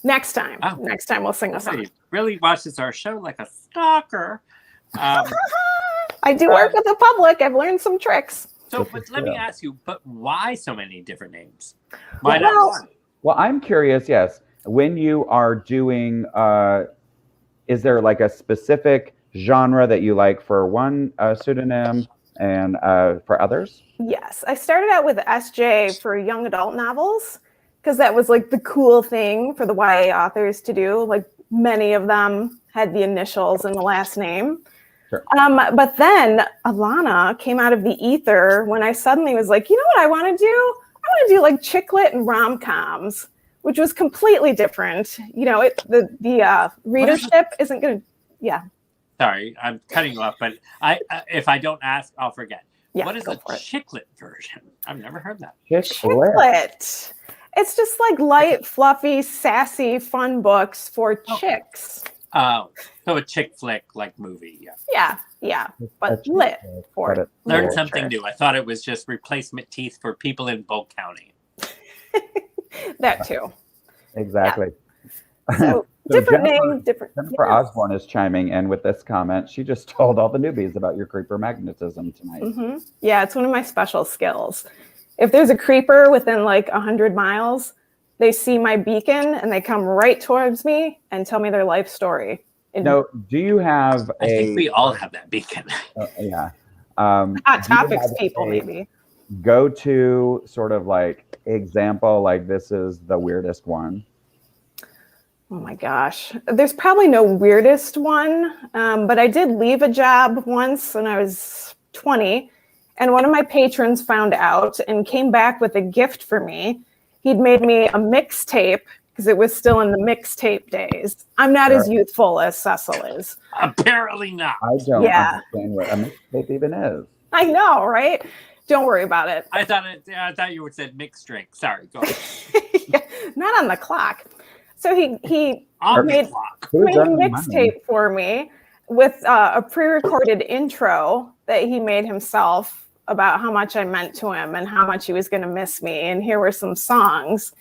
next time. Oh. Next time we'll sing a song. Somebody really watches our show like a stalker. I do work with the public. I've learned some tricks. So, but let me ask you, but why so many different names? Why not Well, one? Well, I'm curious, yes. When you are doing, is there like a specific genre that you like for one pseudonym and for others? Yes, I started out with S.J for young adult novels because that was like the cool thing for the YA authors to do. Like many of them had the initials in the last name. Sure. But then Alana came out of the ether when I suddenly was like, you know what I want to do? I want to do like chick lit and rom-coms, which was completely different. The readership isn't going to, yeah. Sorry, I'm cutting you off, but if I don't ask, I'll forget. Yeah, what is go a for it. chicklet version? I've never heard that. Chicklet. It's just like light, fluffy, sassy, fun books for chicks. Oh, so a chick flick like movie, yeah. Yeah, but lit for it. Learned something new. I thought it was just replacement teeth for people in Bulk County. That too. Exactly. Yeah. So different name, different. Jennifer Osborne is chiming in with this comment. She just told all the newbies about your creeper magnetism tonight. Mm-hmm. Yeah, it's one of my special skills. If there's a creeper within like 100 miles, they see my beacon and they come right towards me and tell me their life story. No, do you have I think we all have that beacon. Yeah. Hot topics people, maybe. Go to sort of like example, like this is the weirdest one. Oh my gosh. There's probably no weirdest one, but I did leave a job once when I was 20, and one of my patrons found out and came back with a gift for me. He'd made me a mixtape because it was still in the mixtape days. I'm not as youthful as Cecil is. Apparently not. I don't understand what a mixtape even is. I know, right? Don't worry about it. I thought you would said mixed drink. Sorry, go ahead. Not on the clock. So he made a mixtape mixtape for me with a pre-recorded intro that he made himself about how much I meant to him and how much he was going to miss me. And here were some songs.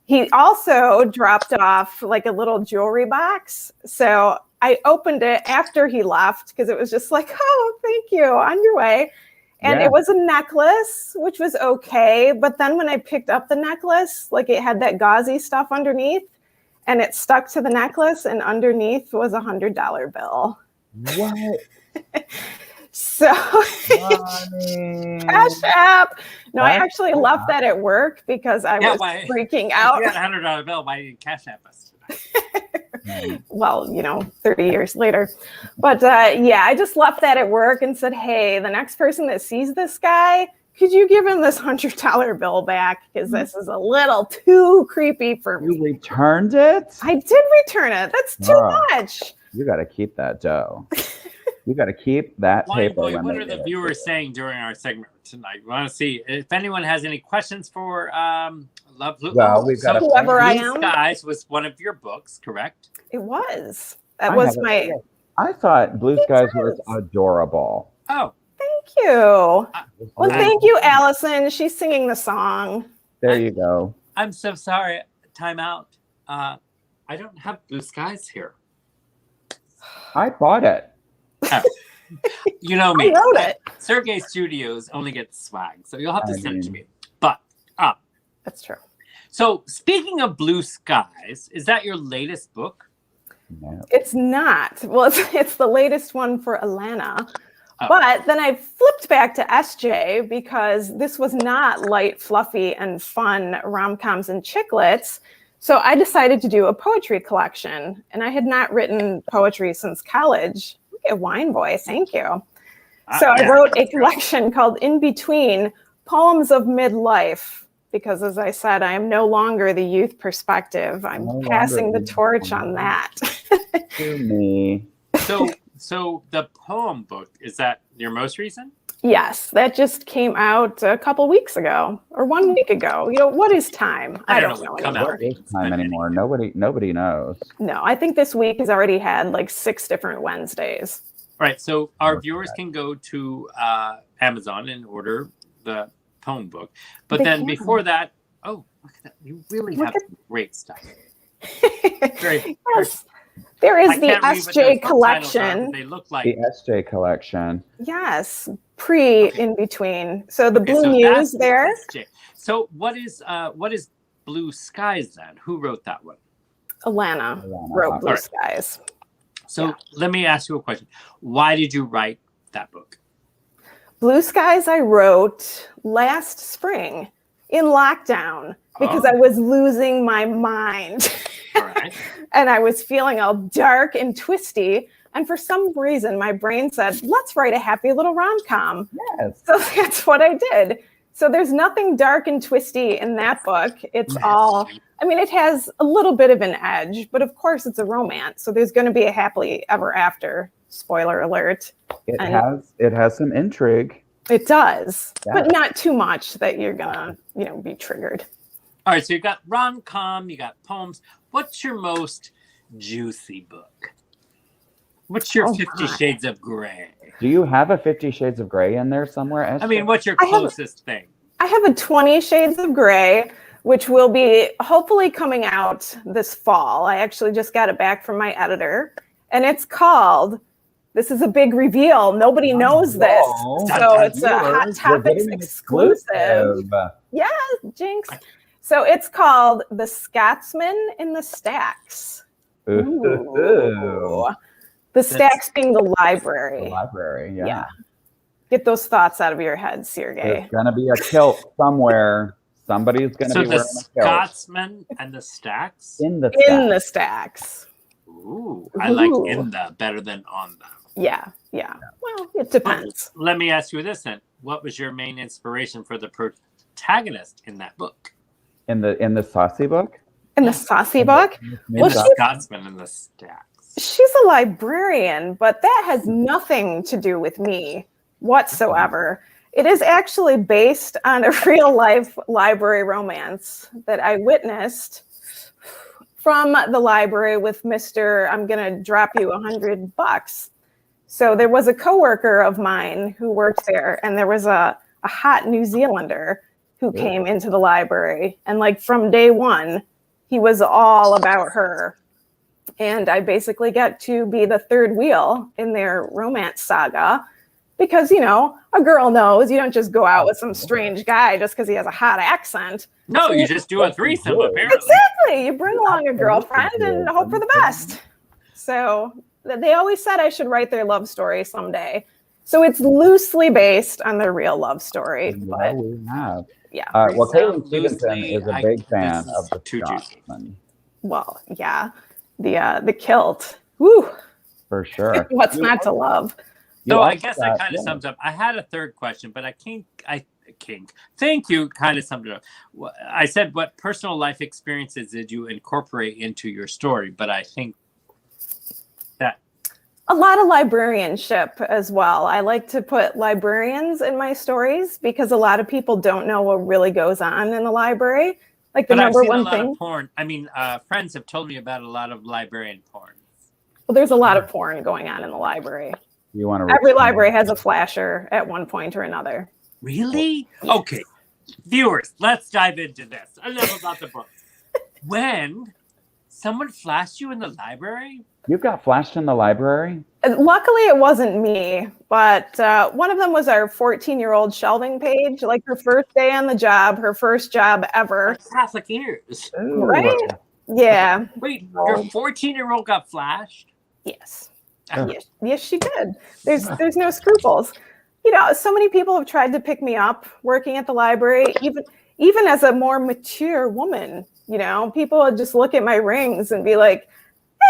He also dropped off like a little jewelry box. So I opened it after he left because it was just like, oh, thank you, on your way. And it was a necklace, which was okay. But then when I picked up the necklace, like it had that gauzy stuff underneath and it stuck to the necklace and underneath was $100 bill. What? So Cash App. No, I actually left that at work because I was freaking out. You got a $100 bill. Why didn't Cash App us? Well, 30 years later. But I just left that at work and said, hey, the next person that sees this guy, could you give him this $100 bill back? Because this is a little too creepy for me. You returned it? I did return it. That's too much. You got to keep that dough. You got to keep that paper. What are the viewers saying during our segment tonight? We want to see if anyone has any questions for Love Blue. Well, we've got Whoever I am. Blue Skies was one of your books, correct? It was. That was my. I thought Blue Skies was adorable. Oh, thank you. Well, thank you, Allison. She's singing the song. There you go. I'm so sorry. Time out. I don't have Blue Skies here. I bought it. Oh. You know me. I wrote it. Sureg'ay Studios only gets swag, so you'll have to send it to mean- me. But That's true. so speaking of Blue Skies, is that your latest book? No. It's not. Well, it's the latest one for Alana. Oh. But then I flipped back to SJ because this was not light, fluffy, and fun rom-coms and chiclets. So I decided to do a poetry collection. And I had not written poetry since college. Look at Wine Boy. Thank you. So I Yeah. wrote a collection called In Between Poems of Midlife. Because as I said, I am no longer the youth perspective. I'm No passing longer the the torch youth. on that. To me. So the poem book, is that your most recent? Yes, that just came out a couple weeks ago or 1 week ago. You know, what is time? I don't know Come anymore. out. What is time anymore? Nobody knows. No, I think this week has already had like 6 different Wednesdays. All right, so our Okay. viewers can go to Amazon and order the poem book. But They then can. before that, oh, look at that. You really Look have at- some great stuff. Very, Yes, there is I the can't read what those SJ subtitles are, collection. but they look like The SJ collection. Yes, pre Okay. In Between. So the Okay, Blue so Muse that's the there. SJ. So what is Blue Skies then? Who wrote that one? Alana Alana, wrote Blue alright. Skies. So Yeah. let me ask you a question. Why did you write that book? Blue Skies I wrote last spring in lockdown because Oh. I was losing my mind. All right. And I was feeling all dark and twisty. And for some reason, my brain said, let's write a happy little rom-com. Yes. So that's what I did. So there's nothing dark and twisty in that book. It's all, I mean, it has a little bit of an edge, but of course it's a romance. So there's going to be a happily ever after. Spoiler alert. It And- has some intrigue. It does, Yeah. but not too much that you're gonna, be triggered. All right, so you got rom-com, you got poems. What's your most juicy book? What's your Oh, 50 my. Shades of Grey? Do you have a 50 Shades of Grey in there somewhere? I mean, what's your I have- closest thing? I have a 20 Shades of Grey, which will be hopefully coming out this fall. I actually just got it back from my editor, and it's called. This is a big reveal. Nobody knows this, Whoa. so it's a Hot We're Topics getting an exclusive. Yeah, jinx. So it's called The Scotsman in the Stacks. Ooh. The Stacks being the The library. library, yeah. Yeah. Get those thoughts out of your head, Sureg'ay. There's gonna be a kilt somewhere. Somebody's gonna So be the wearing a kilt. Scotsman and the Stacks? In the In stack. the Stacks. Ooh, I like Ooh. in the better than on the. Yeah. Well, it depends. Let me ask you this then. What was your main inspiration for the protagonist in that book? In the saucy book. In the saucy book, In Well, the she's- Scotsman and the Stacks. she's a librarian, but that has nothing to do with me whatsoever. It is actually based on a real life library romance that I witnessed from the library with Mr. I'm going to drop you $100. So there was a coworker of mine who worked there, and there was a hot New Zealander who came into the library. And like from day one, he was all about her. And I basically got to be the third wheel in their romance saga because, a girl knows you don't just go out with some strange guy just because he has a hot accent. No, you just do a threesome, apparently. Exactly. You bring along a girlfriend and hope for the best. So they always said I should write their love story someday. So it's loosely based on their real love story. But we have. yeah. Well, Caitlin Loosely, Stevenson is a I- big fan this is of the too juicy. Scotsman, Well, yeah. The kilt. Woo. for sure. What's You not to love? you So I also guess that got- kind of yeah. sums up. I had a third question, but Thank you kind of summed it up. I said, what personal life experiences did you incorporate into your story? But I think that A lot of librarianship as well. I like to put librarians in my stories because a lot of people don't know what really goes on in the library. Like the But I've number seen a one lot thing. of porn. I mean, friends have told me about a lot of librarian porn. Well, there's a lot of porn going on in the library. You want to Every library has a flasher at one point or another. Really? Okay. Viewers, let's dive into this. Enough about the book. When Someone flashed you in the library? You got flashed in the library? Luckily, it wasn't me, but one of them was our 14-year-old shelving page, like her first day on the job, her first job ever. Catholic ears. Ooh. Right? Yeah. Wait, your 14-year-old got flashed? Yes. Yes, she did. There's no scruples. You know, so many people have tried to pick me up working at the library, even as a more mature woman. You know, people would just look at my rings and be like,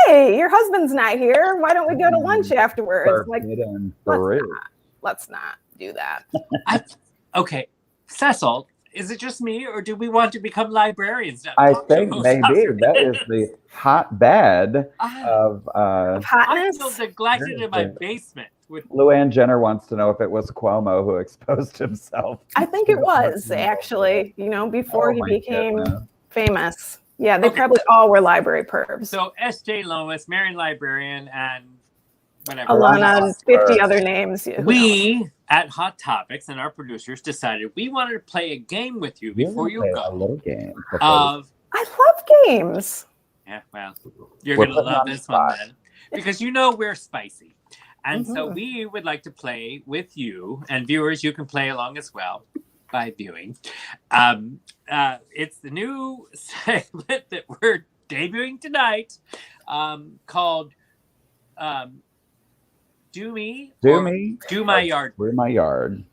"Hey, your husband's not here. Why don't we go to lunch afterwards?" Like, let's not do that. Okay, Cecil, is it just me, or do we want to become librarians now? I think maybe that is the hotbed of Hotness. I feel neglected in my basement. Luann Jenner wants to know if it was Cuomo who exposed himself. I think it was actually, you know, before he became famous. Yeah, they probably all were library pervs. So S.J. Lomas, Marion Librarian, and whatever. Alana and 50 other names. We at Hot Topics and our producers decided we wanted to play a game with you before you go. A little game. I love games. Yeah, well, you're going to love this one then. Because you know we're spicy. And so we would like to play with you, and viewers, you can play along as well by viewing. It's the new segment that we're debuting tonight called Do My Yard. Do My Yard.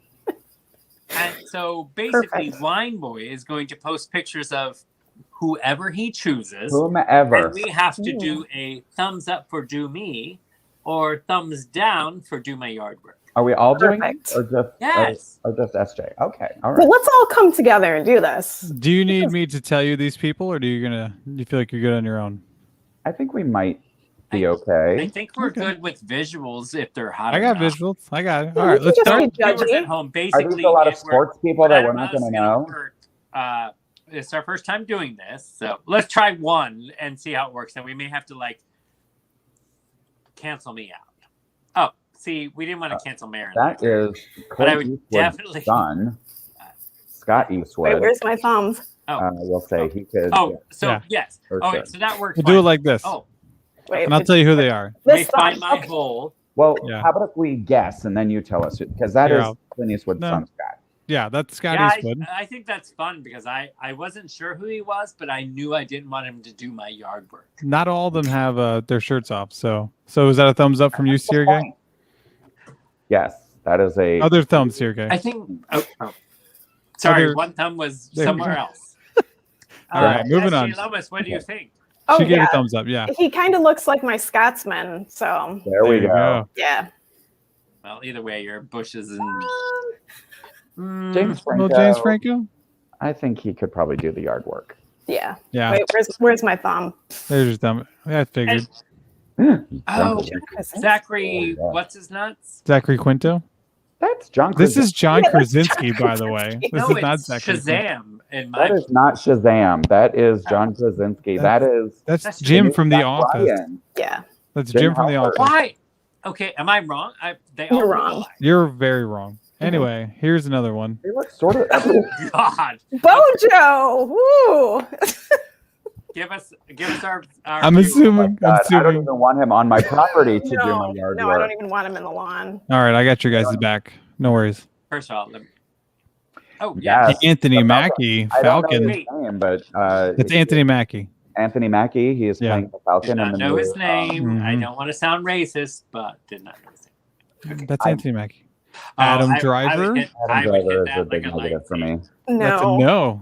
And so basically, Wine Boy is going to post pictures of whoever he chooses. Whomever. And we have to do a thumbs up for Do Me or thumbs down for Do My Yard work. Are we all doing it? Or just, yes. Or just SJ? Okay. All right. Well, let's all come together and do this. Do you need me to tell you these people, or do you feel like you're good on your own? I think we might be okay. I think we're good with visuals if they're hot. I got enough. visuals. I got it. All right, let's start. Viewers at home, basically, are these a lot of sports people that we're not going to know? It's our first time doing this, so let's try one and see how it works. And we may have to cancel me out. Oh, see, we didn't want to cancel Marin. That is but I would definitely son, Scott Eastwood. Wait, where's my thumbs? We'll say he could. Yes. Okay, so that works. We'll do it like this. Oh, wait, and I'll tell you who they are. Let me find my hole. Well, how about if we guess and then you tell us? Because that is Clint Eastwood's son, Scott. Yeah, that's Scott Eastwood. I think that's fun because I wasn't sure who he was, but I knew I didn't want him to do my yard work. Not all of them have their shirts off. So is that a thumbs up from you, Sureg'ay? Yes, that is a other thumb, Sureg'ay. I think. Sorry, one thumb was somewhere else. All right, moving on. S.J. Lomas, what do you think? She gave a thumbs up. Yeah. He kind of looks like my Scotsman. So there we go. Yeah. Well, either way, your bushes and. James Franco. James Franco? I think he could probably do the yard work. Yeah. Yeah. Wait, where's my thumb? There's your thumb. I figured. Zachary, what's his nuts? Zachary Quinto? That's John Krasinski. This is John Krasinski, by the way. This is not Zachary Shazam. That is not Shazam. That is John Krasinski. That's Jim from The Office. Yeah. That's Jim from The Office. Why? Okay, am I wrong? You're wrong. You're very wrong. Anyway, here's another one. They look sort of. God. Bojo. Woo. Give us our I'm assuming. I don't even want him on my property to do my yard work. No, I don't even want him in the lawn. All right, I got your guys' back. No worries. First of all, yes. Anthony Mackie, Falcon. I don't know his name, but it's Anthony Mackie. Anthony Mackie. He is playing the Falcon. Did not know his name. I don't want to sound racist, but did not know his name. Okay. That's Anthony Mackie. Adam Driver. Adam Driver is a big negative for me. No.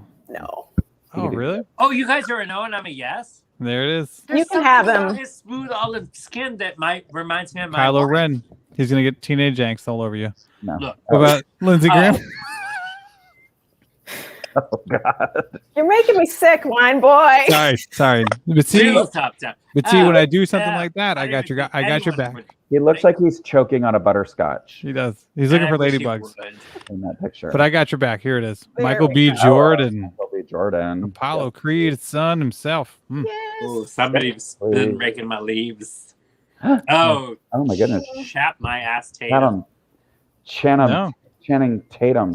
Oh, really? Oh, you guys are a no and I'm a yes? There it is. You can have him. His smooth olive skin that reminds me of my Kylo Ren. He's going to get teenage angst all over you. No. Look. What about Lindsey Graham? Oh, God. You're making me sick, wine boy. Sorry. But see, when I do something like that, I got your back. He looks like he's choking on a butterscotch. He does. He's looking for ladybugs in that picture. But I got your back. Here it is. There Michael we B. go. Jordan. Michael B. Jordan. Apollo Creed, son himself. Yes. Oh, somebody's been raking my leaves. Oh my goodness. Chap my ass Tatum. Channing Tatum.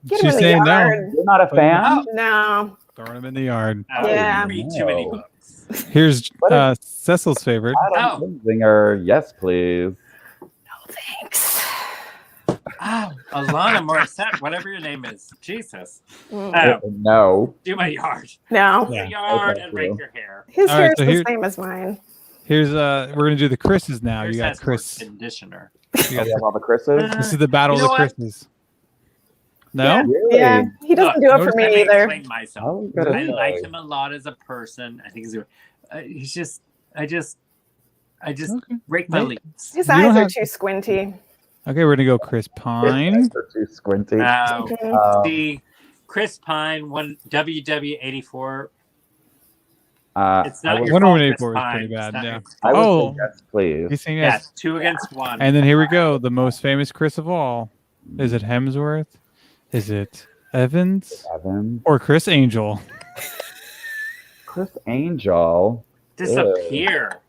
Get She's him in the saying no. yard. You're not a fan? No. Throwing them in the yard. Yeah. Read too many books. Here's Cecil's favorite. Adam Kinzinger, yes, please. Thanks. Oh, Alana Morissette, whatever your name is. Jesus. No. Do my yard. No. Do Yeah. your yard Okay, and rake your hair. His All hair right, is so the here- same as mine. Here's we're gonna do the Chris's now. Yours You got has more Chris. conditioner. Do you have all the Chris's? This is the battle You of know the what? Chris's. No? Yeah. Really? Yeah. He doesn't Look, do it for let me either. explain myself. I was gonna I say. like him a lot as a person. I think he's just, I just Okay. rake my Wait. leaves. His You don't eyes are have- too squinty. Okay, we're gonna go Chris Pine. They're too squinty. See, Chris Pine won WW84. It's not I your Wonder fault, Woman Chris 84 is Pine. pretty bad, It's not yeah. your- I would Oh. say yes, please. He's saying Yeah, yes. 2 against 1. And then here we go. The most famous Chris of all. Is it Hemsworth? Is it Evans? Evans. Or Chris Angel? Chris Angel. Disappear.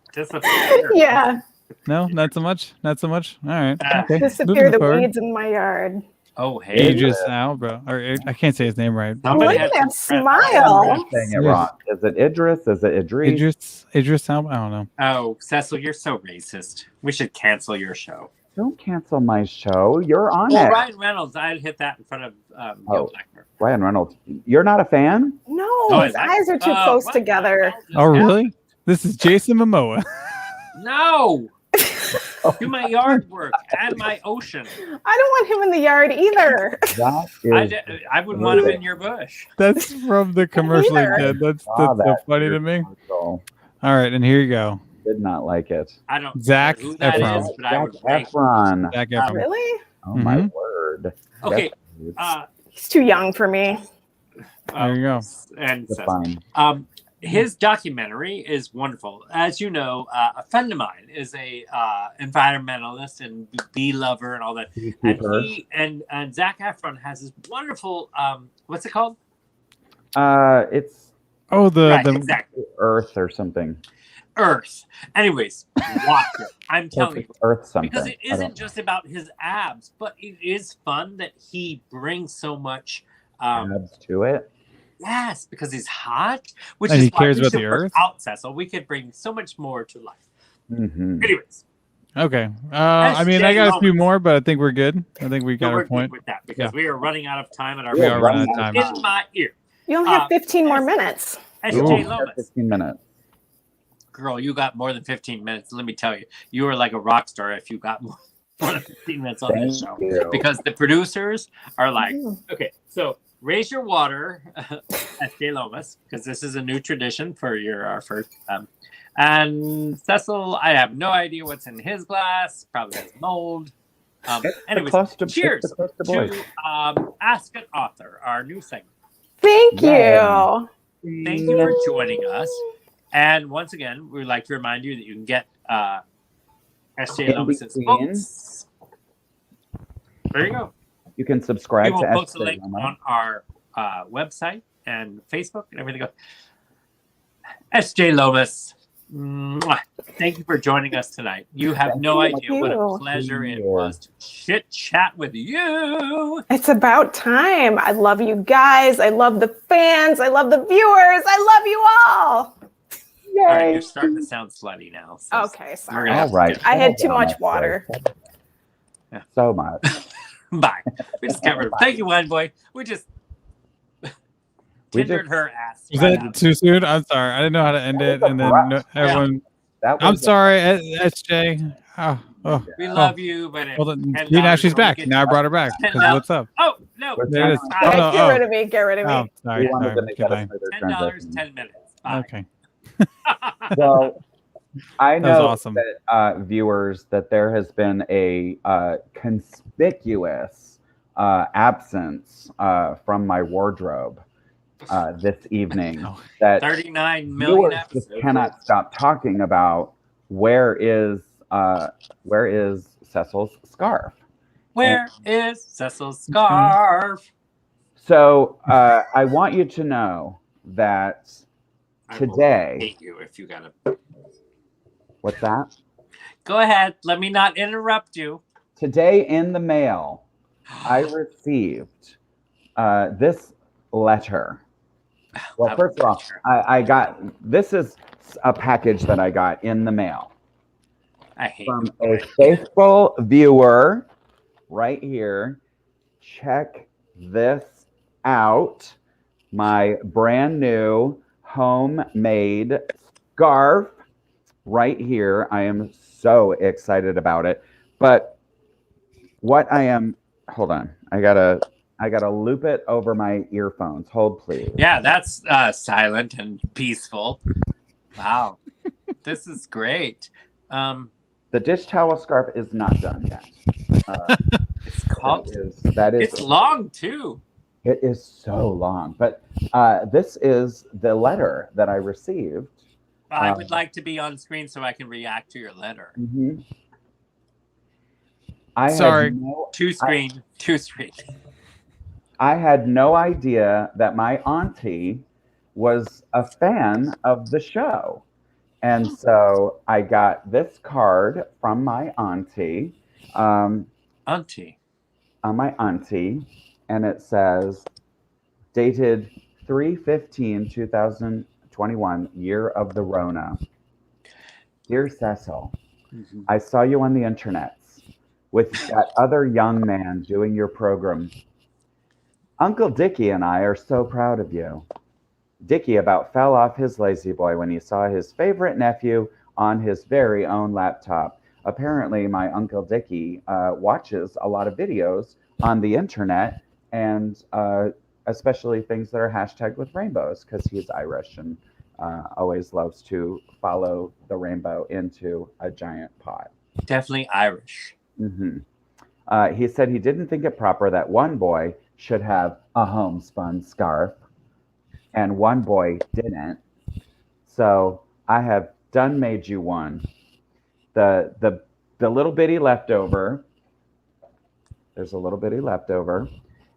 Yeah. No, not so much. Not so much. All right. Ah. Okay. Disappear moving the forward. weeds in my yard. Oh, hey. Idris Alba. Or I can't say his name right. Somebody Look at had that some smile. I'm saying it wrong. Is it Idris? Is it Idris? Idris Alba. I don't know. Oh, Cecil, you're so racist. We should cancel your show. Don't cancel my show. You're on Well, it. Ryan Reynolds, I'd hit that in front of Gil Blackmer. Ryan Reynolds. You're not a fan? No, Oh, his eyes are too close what together. the Oh, hell just really? This is Jason Momoa. No! Do my yard work and my ocean. I don't want him in the yard either. That is. I wouldn't want him in your bush. That's from the commercial he Neither. did. That's saw so that funny to weird me. commercial. All right, and here you go. Did not like it. I don't Zac know who that Efron. is, but I Zac would rank. Efron. Zac Efron. Really? Oh my Mhm. word. Okay. That's He's too young for me. There you go. And the Cecil. fine. His documentary is wonderful. As you know, a friend of mine is a environmentalist and bee lover and all that. And he and Zac Efron has this wonderful what's it called? It's Oh, Right, the exactly. Earth or something. Earth. Anyways, watch it. I'm telling you. Earth something. Because it I don't isn't just about his abs, but it is fun that he brings so much adds to it. yes, because he's hot, which And is he cares why we about the should work earth? out, Cecil. We could bring so much more to life. Mm-hmm. Anyways, okay. I mean, I got a few more, but I think we're good. I think we got we're our point. good with that because we are running out of time at our We are running out of time. in my ear. You only have Uh, 15 more minutes. S.J. Ooh, Lomas. 15 minutes. Girl, you got more than 15 minutes. Let me tell you, you are like a rock star if you got more than 15 minutes on this show. Thank you. Because the producers are like, Mm. okay, so raise your water, S.J. Lomas, because this is a new tradition for our first. And Cecil, I have no idea what's in his glass. Probably has mold. Anyways, cheers to Ask an Author, our new segment. Thank Yeah. you. Thank you for joining us. And once again, we'd like to remind you that you can get S.J. Lomas's books. There you go. You can We subscribe will to post a S.J. link Lomas. on our website and Facebook and everything else. S.J. Lomas, mwah, thank you for joining us tonight. You have no Thank idea what a you. pleasure it was to chit chat with you. It's about time. I love you guys. I love the fans. I love the viewers. I love you all. All right, you're starting to sound slutty now. So Okay, we're sorry. gonna have All right. to I had too Hold on, much water. Yeah. So much. bye. We just got rid of. Thank you, Wine Boy. We just We tindered just- her ass. Was right that out. too soon? I'm sorry. I didn't know how to end it. was And then abrupt. everyone. That I'm was sorry, SJ. Oh, We love you, but well, then, $10 see, now she's only back. gets Now I brought her back. 'Cause $10. what's up? Oh no! There it is. Bye. Oh, no, Get rid of me. Get rid of me. Oh, sorry. We wanted sorry. to make that a Goodbye. smoother $10, transition. 10 minutes. Bye. Okay. Well, I That was know awesome. that viewers that there has been a conspicuous absence from my wardrobe this evening. Oh. That 39 million viewers episodes. just cannot stop talking about where is Cecil's scarf. Where is Cecil's scarf? So I want you to know that I will today. hate you if you gotta. What's that? Go ahead. Let me not interrupt you. Today in the mail, I received this letter Well, first of all, I got, this is a package that I got in the mail. I hate from a faithful viewer right here. Check this out. My brand new homemade scarf right here. I am so excited about it. But what I am, hold on. I gotta loop it over my earphones. Hold please. Yeah, that's silent and peaceful. Wow. This is great. The dish towel scarf is not done yet. It's called. That is. It's long too. It is so long, but this is the letter that I received. I would like to be on screen so I can react to your letter. Mm-hmm. Two screen. I had no idea that my auntie was a fan of the show. And so I got this card from my auntie. My auntie. And it says, dated 3/15/2021, year of the Rona. Dear Cecil, I saw you on the internet with that other young man doing your program. Uncle Dickie and I are so proud of you. Dickie about fell off his lazy boy when he saw his favorite nephew on his very own laptop. Apparently, my Uncle Dickie watches a lot of videos on the internet, and especially things that are hashtagged with rainbows, because he's Irish and always loves to follow the rainbow into a giant pot. Definitely Irish. Mm-hmm. He said he didn't think it proper that one boy should have a homespun scarf and one boy didn't. So I have done made you one. The little bitty leftover, there's a little bitty leftover,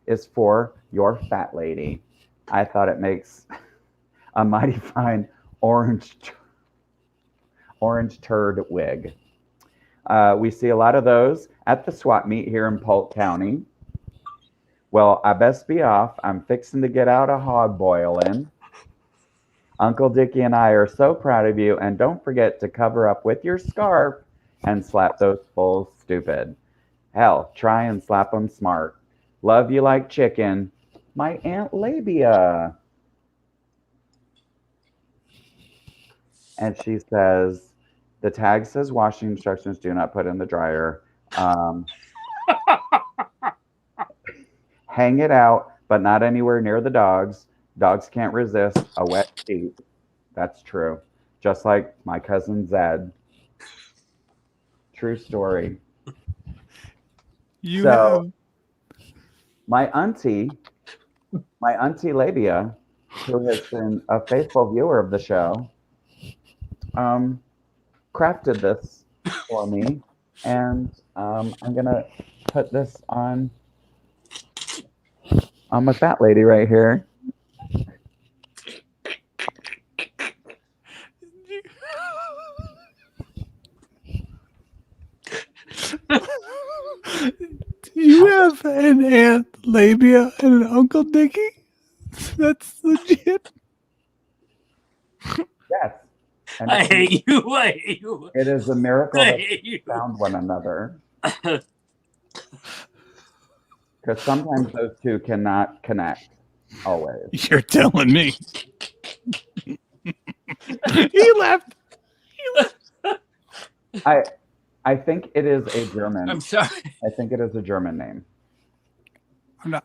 is for your fat lady. I thought it makes a mighty fine orange turd wig. We see a lot of those at the swap meet here in Polk County. Well, I best be off. I'm fixing to get out of hog boiling. Uncle Dickie and I are so proud of you, and don't forget to cover up with your scarf and slap those fools stupid. Hell, try and slap them smart. Love you like chicken. My Aunt Labia. And she says, the tag says washing instructions, do not put in the dryer. Hang it out, but not anywhere near the dogs. Dogs can't resist a wet sheet. That's true. Just like my cousin Zed. True story. My auntie Labia, who has been a faithful viewer of the show, crafted this for me, and I'm gonna put this on my fat lady right here. Do you have an Aunt Labia and an Uncle Dickie? That's legit. Yes. And I hate you. I hate you. It is a miracle that we found one another. Because sometimes those two cannot connect. Always. You're telling me. He left. I think it is a German. I'm sorry. I think it is a German name.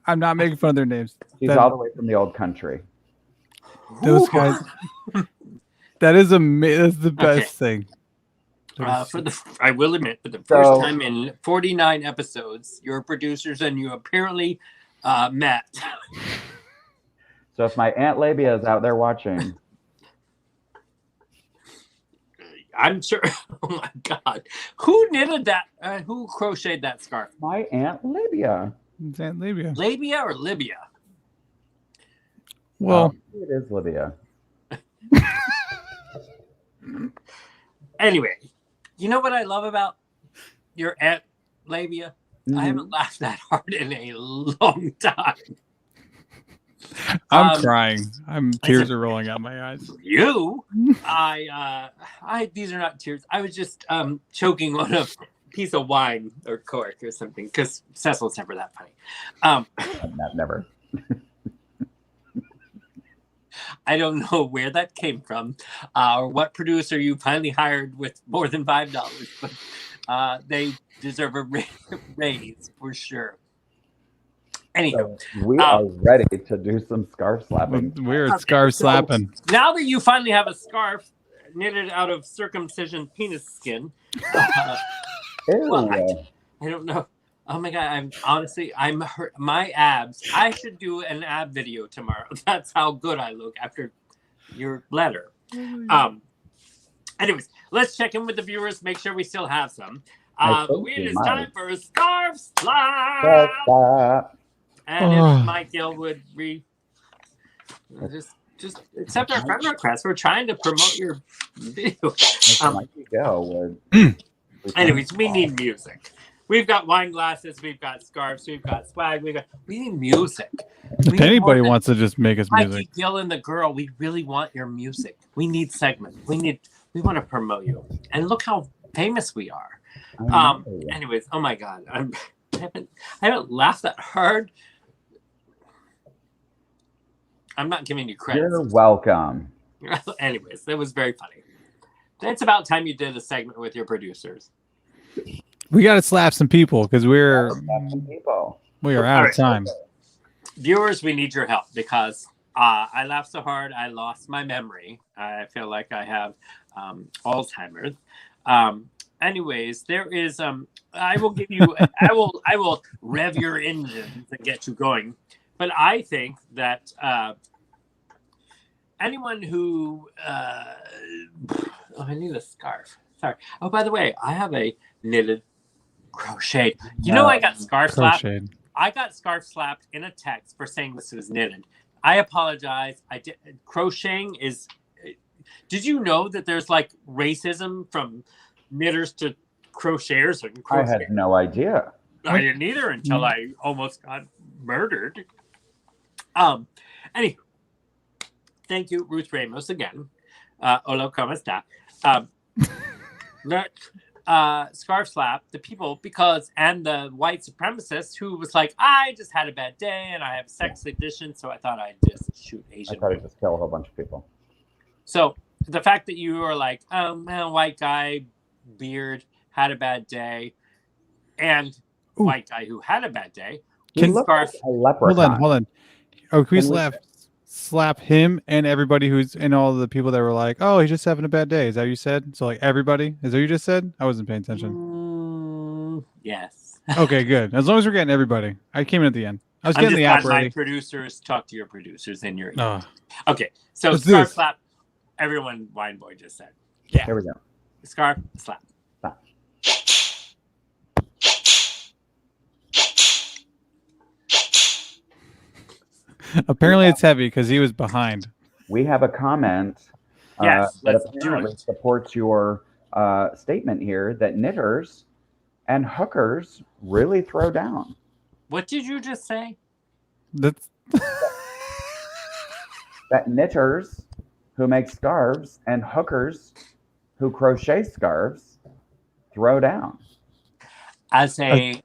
I'm not making fun of their names. She's all the way from the old country. Those guys. That is that's the best thing. I will admit, for the first time in 49 episodes, your producers and you apparently met. So if my Aunt Labia is out there watching, I'm sure. Oh my God, who knitted that? Who crocheted that scarf? My Aunt Labia. It's Aunt Labia. Labia or Libya? Well, it is Libya. Anyway, you know what I love about your Aunt Labia? Mm-hmm. I haven't laughed that hard in a long time. I'm crying. Tears are rolling out my eyes. These are not tears. I was just choking on a piece of wine or cork or something because Cecil's never that funny. Never. I don't know where that came from or what producer you finally hired with more than $5, but they deserve a raise for sure. Anyhow, so we are ready to do some scarf slapping. We're scarf slapping. Now that you finally have a scarf knitted out of circumcision penis skin, well, I don't know. Oh my God, I'm hurt. My abs. I should do an ab video tomorrow. That's how good I look after your letter. Anyways, let's check in with the viewers, make sure we still have some. It is time for a scarf slap. And if Mike Gill would just accept our friend request. We're trying to promote your video. Anyways, we need music. We've got wine glasses, we've got scarves, we've got swag, we need music. If anybody wants to just make us music. Mikey Gill and the girl, we really want your music. We need segments. We want to promote you. And look how famous we are. Anyways, oh my God. I haven't laughed that hard. I'm not giving you credit. You're welcome. Anyways, that was very funny. It's about time you did a segment with your producers. We got to slap some people because we are out of time. Viewers, we need your help because I laughed so hard I lost my memory. I feel like I have Alzheimer's. Anyways, there is I will give you I will rev your engines and get you going. But I think that anyone who I need a scarf. Sorry. Oh, by the way, I have a knitted crochet. I got scarf slapped. I got scarf slapped in a text for saying this was knitted. I apologize. I did. Crocheting is. Did you know that there's like racism from knitters to crocheters? I had no idea. I didn't either until I almost got murdered. Anywho, thank you, Ruth Ramos again. Hola, ¿cómo está? Scarf slap the people and the white supremacist who was like, I just had a bad day and I have a sex addiction, so I thought I'd just shoot Asian. I thought I'd just kill a whole bunch of people. So the fact that you were like, oh man, white guy, beard, had a bad day, and white guy who had a bad day, scarf. Hold on. Oh, can we slap him and everybody who's in all the people that were like, oh, he's just having a bad day. Is that what you said? So like everybody? Is that what you just said? I wasn't paying attention. Yes. Okay, good. As long as we're getting everybody. I came in at the end. I was getting the app ready. My producers talk to your producers in your ear. Oh. Okay, so scarf slap. Everyone, Wine Boy just said. Yeah. Here we go. Scarf slap. Apparently it's heavy because he was behind. We have a comment that apparently supports your statement here that knitters and hookers really throw down. What did you just say? That knitters who make scarves and hookers who crochet scarves throw down. As an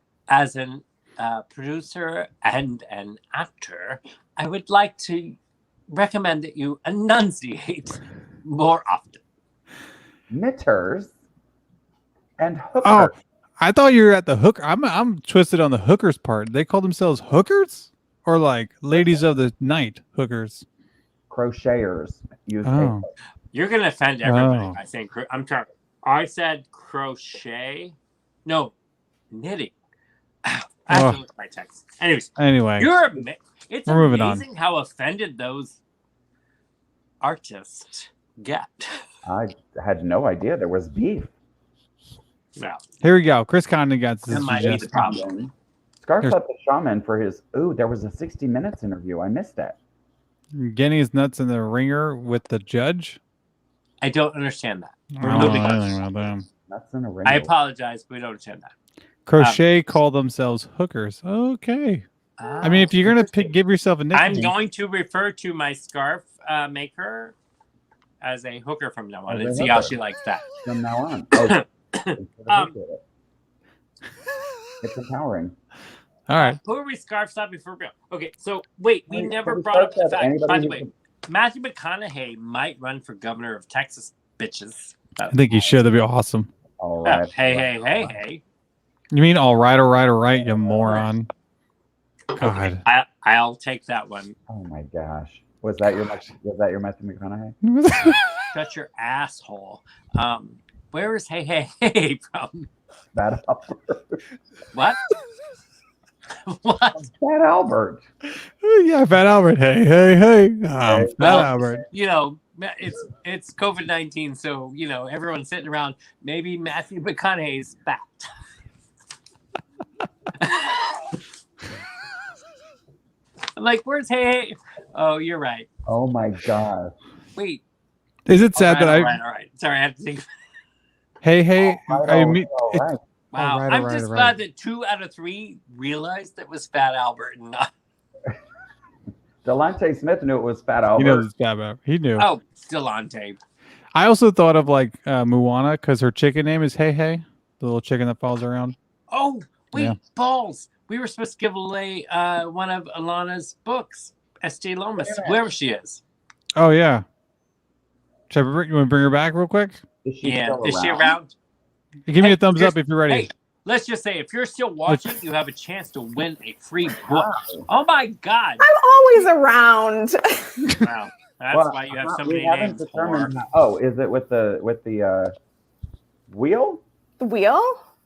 producer and an actor, I would like to recommend that you enunciate more often. Knitters and hookers. Oh, I thought you were at the hooker. I'm twisted on the hookers part. They call themselves hookers or like ladies of the night hookers. Crocheters. You're gonna offend everybody. I think I'm trying. I said crochet. No, knitting. I have to look at my text. Anyway, it's amazing how offended those artists get. I had no idea there was beef. No. Here we go. Chris Condon got this. That might be the problem. Scarf slapped the shaman for his. There was a 60 Minutes interview. I missed that. Getting his nuts in the ringer with the judge. I don't understand that. Nuts in a ringer. I apologize, but we don't understand that. Crochet call themselves hookers. Okay. I mean, if you're gonna give yourself a nickname, I'm going to refer to my scarf maker as a hooker from now on and see how she likes that. From now on. Oh, it's empowering. all right. Who are we scarfs up before we go? Okay, so wait, we Wait, never so we brought up the scarfs up fact. By anybody the who way, Matthew McConaughey might run for governor of Texas, bitches. I think you should. That'd be awesome. All right. Hey. You mean all right, you moron? God. Okay, I'll take that one. Oh my gosh. Was that your Matthew McConaughey? Shut your asshole. Where is hey from? Fat Albert. What? What? Fat Albert. Yeah, Fat Albert. Hey. Fat Albert. You know, it's COVID-19, so you know everyone's sitting around. Maybe Matthew McConaughey's fat. I'm like, where's hey? Oh, you're right. Oh my god. Wait. Is it sad that all right. Sorry, I have to think. Hey. I mean, right. Wow, All right, I'm all just right. glad that 2 out of 3 realized it was Fat Albert and not. Delonte Smith knew it was Fat Albert. he knows it's Fat Albert. He knew. Oh, Delonte. I also thought of like Moana because her chicken name is Hey, the little chicken that falls around. Oh, wait, Yeah. balls. We were supposed to give away one of Alana's books, S.J. Lomas, whoever she is. Oh yeah. You want to bring her back real quick? Is she Yeah, still is she around? Give me Hey, a thumbs here's- up if you're ready. Hey, let's just say if you're still watching, you have a chance to win a free book. Oh my God! I'm always around. Wow, that's why you have so many names. Oh, is it with the wheel? The wheel?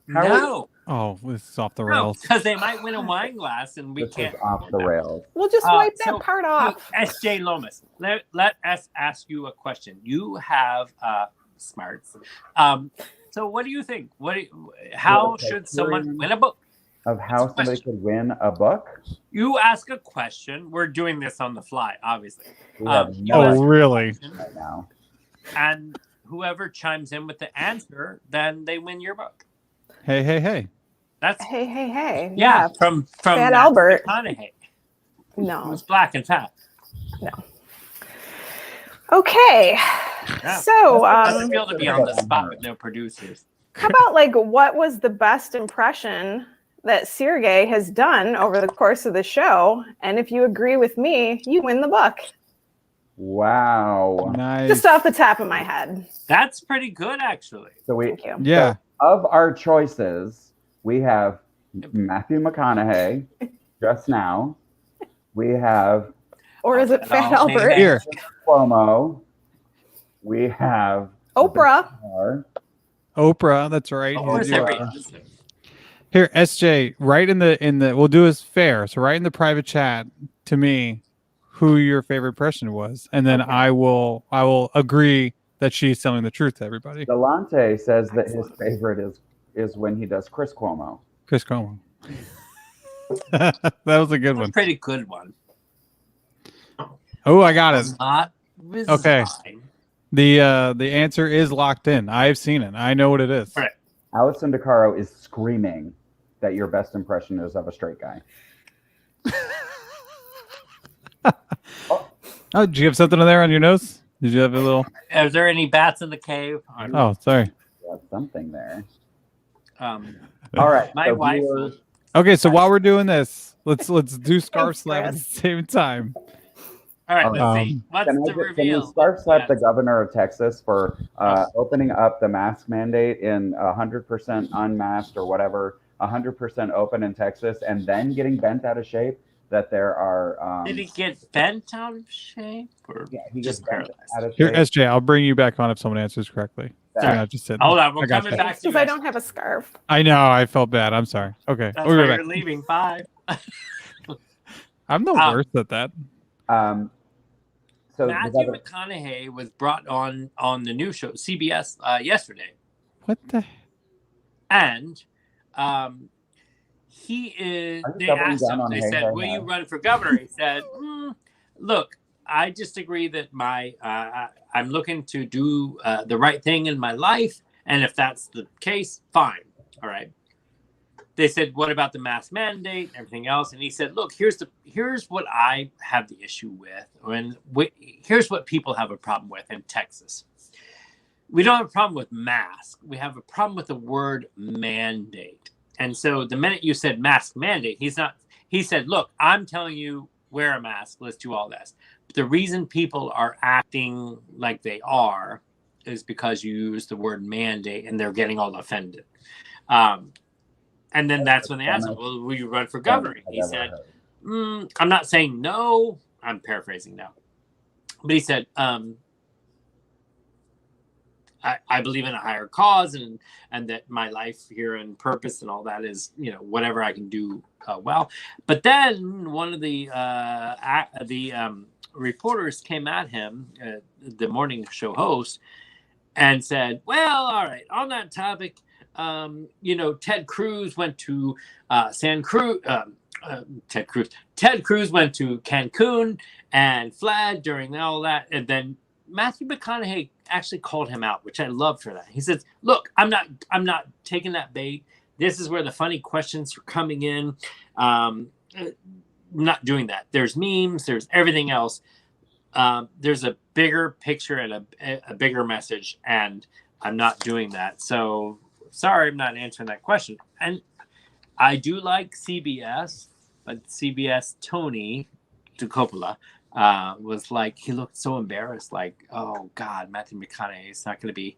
No, Oh, this is off the no, rails. because they might win a wine glass, and we This can't. is off the rails. We'll just Uh, wipe that so- part Hey, off. S.J. Lomas, let us ask you a question. You have smarts. So what do you think? How What, should someone criterion? win a book? Of how somebody could win a book? You ask a question. We're doing this on the fly, obviously. We have you no ask Oh, a really? question, right now. And whoever chimes in with the answer, then they win your book. Hey. That's Hey. yeah, from Fat Matthew Albert. McConaughey, No. who's black and fat. Okay. Yeah. So, How's it feel to be on the spot with no producers? how about like what was the best impression that Sureg'ay has done over the course of the show? And if you agree with me, you win the book. Wow. Nice. Just off the top of my head. That's pretty good, actually. So we Thank you. Yeah. of our choices, we have Matthew McConaughey just now. We have Or is it Fat Oh, Albert? man. Here. Cuomo. We have Oprah. Oprah, that's right. Of course, You- every Here, SJ, write in the we'll do this fair. So write in the private chat to me who your favorite impression was, and then Okay. I will agree that she's telling the truth to everybody. Delonte says that his favorite is when he does Chris Cuomo. Chris Cuomo. That was a good That's a one. pretty good one. Oh, I got it. Not Okay. resign. The answer is locked in. I've seen it. I know what it is. Right. Allison DeCaro is screaming that your best impression is of a straight guy. Oh, did you have something in there on your nose? Did you have a little? Is there any bats in the cave? Oh, sorry. You have something there. Um, All right. my so wife. viewers- Okay, so while we're doing this, let's do scarf Thanks, slap at the Chris. same time. All right, let's see. Um, What's Can the we reveal? scarf slap the Yes. governor of Texas for opening up the mask mandate in 100% unmasked or whatever, 100% open in Texas, and then getting bent out of shape that there are. Did he get bent out of shape? Or Yeah, he just gets bent paralyzed? out of Here, shape. SJ, I'll bring you back on if someone answers correctly. That- You're not just sitting. Hold on, we're I got coming you. back to Because you. I don't have a scarf. I know. I felt bad. I'm sorry. Okay, That's we'll why be you're back. leaving. Bye. I'm no worse at that. So the Matthew governor- McConaughey was brought on the new show CBS yesterday, What the? and he is. Are you They doubling asked down him. on They hey, said, hey, "Will hey?" you run for governor?" He said, "Look, I just agree that I'm looking to do the right thing in my life, and if that's the case, fine. All right." they said, what about the mask mandate and everything else? And he said, look, here's what I have the issue with. Here's what people have a problem with in Texas. We don't have a problem with mask. We have a problem with the word mandate. And so the minute you said mask mandate, he said, look, I'm telling you, wear a mask. Let's do all this. But the reason people are acting like they are is because you use the word mandate and they're getting all offended. And then that's when they asked him, well, will you run for governor? He said, I'm not saying no. I'm paraphrasing now. But he said, I believe in a higher cause and that my life here and purpose and all that is, whatever I can do well. But then one of the reporters came at him, the morning show host, and said, well, all right, on that topic, Ted Cruz went to Ted Cruz went to Cancun and fled during all that. And then Matthew McConaughey actually called him out, which I love for that. He says, look, I'm not taking that bait. This is where the funny questions are coming in. I'm not doing that. There's memes, there's everything else. There's a bigger picture and a bigger message, and I'm not doing that. So sorry, I'm not answering that question. And I do like CBS, but CBS Tony DeCoppola was like, he looked so embarrassed, like, oh God, Matthew McConaughey is not going to be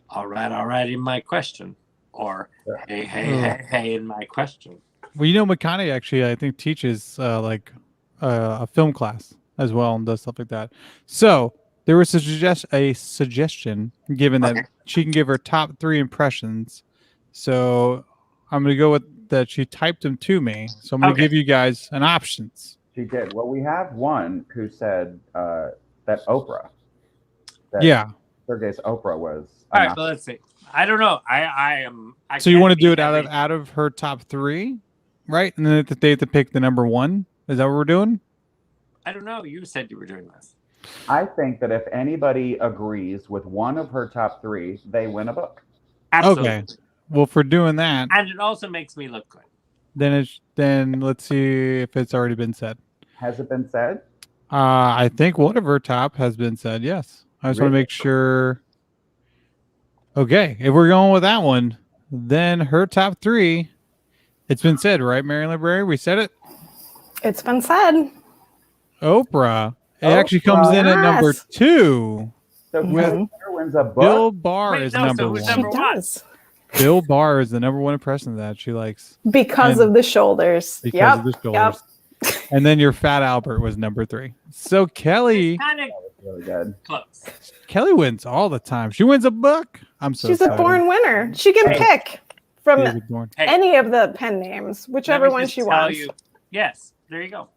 all right in my question, or hey in my question. Well, McConaughey actually, I think, teaches a film class as well and does stuff like that. So there was a suggestion given that she can give her top 3 impressions. So I'm going to go with that. She typed them to me. So I'm going to give you guys an options. She did. Well, we have one who said that Oprah. Sergey's Oprah was. All right, but let's see. I don't know. I so you want to do it out of her top 3, right? And then they have to pick the number 1. Is that what we're doing? I don't know. You said you were doing this. I think that if anybody agrees with one of her top 3, they win a book. Absolutely. Okay. Well, for doing that, and it also makes me look good. Then let's see if it's already been said. Has it been said? I think one of her top has been said. Yes. I just want to make sure. Okay, if we're going with that one, then her top 3, it's been said, right, Mary Library? We said it. It's been said. Oprah. It actually comes in at number 2. So winner wins a book. Bill Barr is number 1. She does. Bill Barr is the number 1 impression that she likes because of the shoulders. Because of the shoulders. And then your Fat Albert was number 3. So Kelly, kind of really good. Close. Kelly wins all the time. She wins a book. She's a born winner. She can pick from any of the pen names, whichever one she wants. Yes, there you go.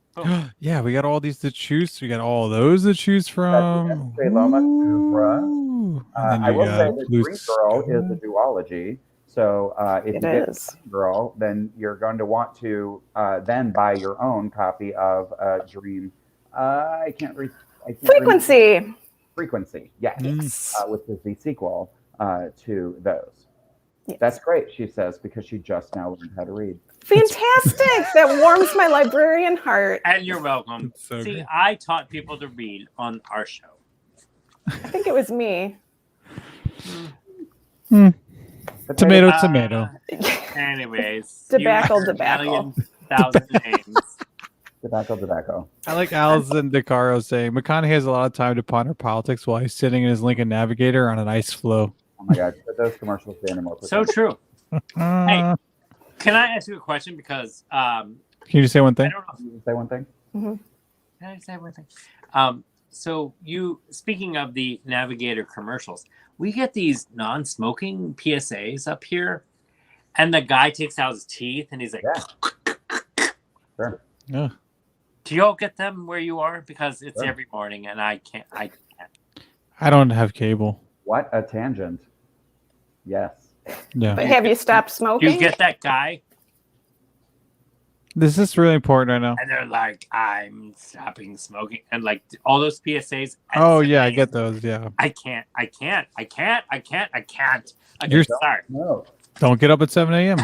Yeah, we got all these to choose. We got all those to choose from. S.J Lomas, Oprah. I will say that Green Girl is a duology. So if you get Green Girl, then you're going to want to then buy your own copy of Dream. I can't read. Frequency, yes. Which is the sequel to those. Yes. That's great, she says, because she just now learned how to read. Fantastic! That warms my librarian heart. And you're welcome. So See, good. I taught people to read on our show. I think it was me. Tomato. Anyways. Tobacco. Thousand names. Tobacco. I like Alison DeCaro saying McConaughey has a lot of time to ponder politics while he's sitting in his Lincoln Navigator on an ice floe. Oh my God, put those commercials in more. So true. Hey, can I ask you a question? Because can you just say one thing? I don't know. Can you say one thing? Mm-hmm. Can I say one thing? So speaking of the Navigator commercials, we get these non-smoking PSAs up here, and the guy takes out his teeth and he's like, Sure. Yeah. Do y'all get them where you are? Because it's every morning and I can't. I don't have cable. What a tangent. Yes. Yeah. But have you stopped smoking? You get that guy? This is really important right now. And they're like, I'm stopping smoking. And like all those PSAs. Oh, yeah, I get those. Yeah. I can't. You're sorry. No. Don't get up at 7 a.m.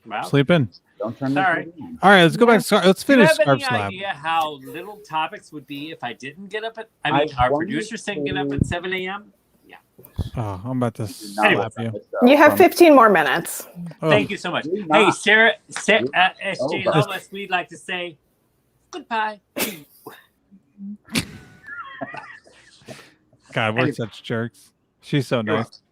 Well, Sleep in. Don't turn Sorry. this on. All right, let's go back. Let's do you finish have Scarf any Slap. idea how little topics would be if I didn't get up at? I I mean, our wanted producer saying get up to- at 7 a.m. Oh, I'm about to Not slap listen you. to the show You have from- 15 more minutes. Oh, Thank you so much. Do Hey, not. Sarah, Do not. S.J Oh, Lomas, we'd like to say goodbye. God, we're Anyway. such jerks. She's so nice.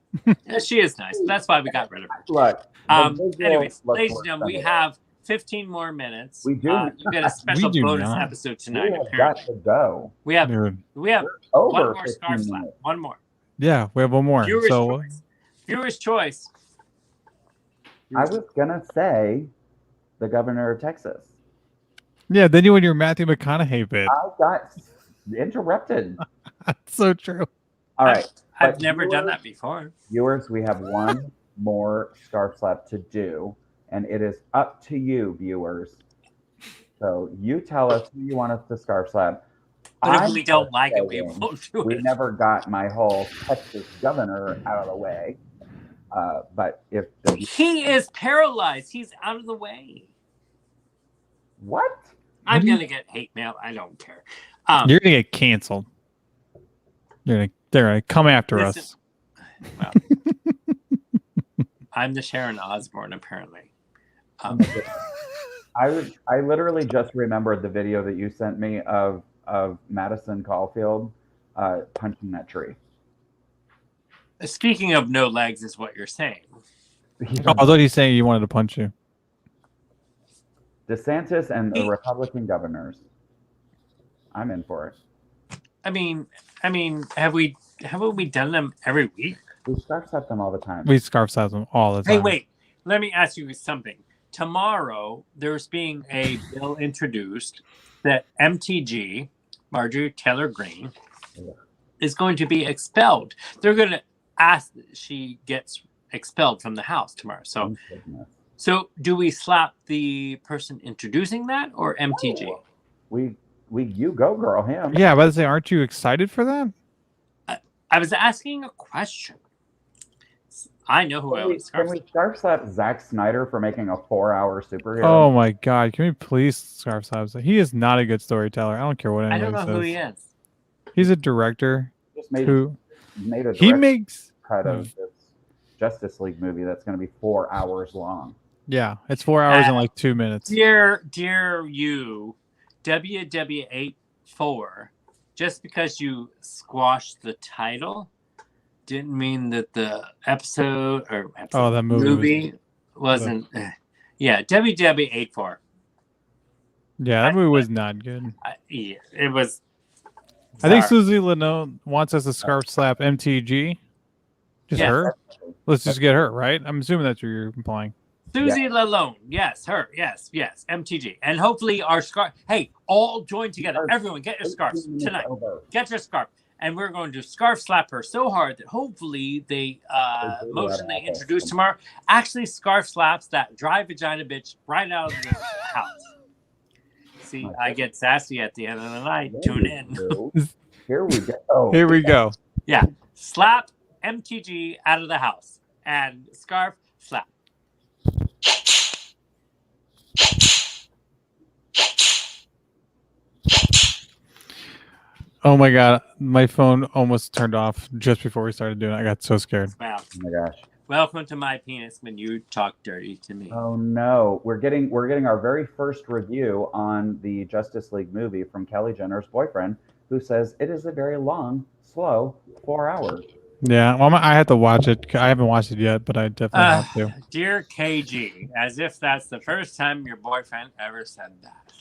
Yeah, she is nice. That's why we got rid of her. Look. the visual Anyways, looks ladies and worse gentlemen, we than it have 15 more minutes. We do You get a special do bonus not. episode is. tonight. We have Apparently, got to go. we have Dude. one Over more 15 scarf slap. minutes. One more. Yeah, we have one more. Viewer's So choice. Viewer's choice. I was gonna say the governor of Texas. yeah, then you went your Matthew McConaughey bit. I got interrupted. That's so true. All right, I've but never done viewers- that before. Viewers, we have one more scarf slap to do, and it is up to you, viewers. So you tell us who you want us to scarf slap. But if I'm we don't just like it, we saying, won't do we it. never got my whole Texas governor out of the way. But if the, He is paralyzed. He's out of the way. what? I'm do you- gonna get hate mail. I don't care. You're gonna get canceled. They're gonna come after Listen. us. Well, I'm the Sharon Osbourne, apparently. I literally just remembered the video that you sent me of Madison Caulfield punching that tree. Speaking of no legs, is what you're saying. Oh, I thought he's saying you wanted to punch you. DeSantis and the Republican governors. I'm in for it. I mean, haven't we done them every week? We scarf slap them all the time. We scarf slap them all the time. Hey, wait. Let me ask you something. Tomorrow, there's being a bill introduced that MTG, Marjorie Taylor Green, is going to be expelled. They're going to ask that she gets expelled from the House tomorrow. So do we slap the person introducing that or MTG? You go, girl, him. Yeah, I was about to say, aren't you excited for that? I was asking a question. I know who I would Can scarf. we scarf slap Zack Snyder for making a 4-hour superhero? Oh my God! Can we please scarf slap? He is not a good storyteller. I don't care what I anyone don't know says. who he is. He's a director Just made who a he direct makes. cut of this Justice League movie that's going to be 4 hours long. Yeah, it's 4 hours and like 2 minutes. Dear you, WW84, just because you squashed the title didn't mean that the episode Oh, that movie wasn't. Yeah, WW84. Yeah, that movie was not good. Yeah, it was. I think Sorry. Susie Leno wants us to scarf slap MTG. Just Yeah. her? Let's just get her, right? I'm assuming that's what you're implying. Susie Lalonde. Yes, her. Yes, MTG. And hopefully our scarf. Hey, all join together. Everyone, get your scarves tonight. Get your scarf. And we're going to scarf slap her so hard that hopefully the motion they introduce tomorrow actually scarf slaps that dry vagina bitch right out of the house. See, I get sassy at the end of the night. Tune in. Here we go. Here we go. Yeah. Slap MTG out of the house. And scarf slap. Oh my God, my phone almost turned off just before we started doing it. I got so scared. Wow. Oh my gosh. Welcome to my penis when you talk dirty to me. Oh no. We're getting our very first review on the Justice League movie from Kelly Jenner's boyfriend, who says it is a very long, slow 4 hours. Yeah, well, I have to watch it. I haven't watched it yet, but I definitely have to. Dear KG, as if that's the first time your boyfriend ever said that.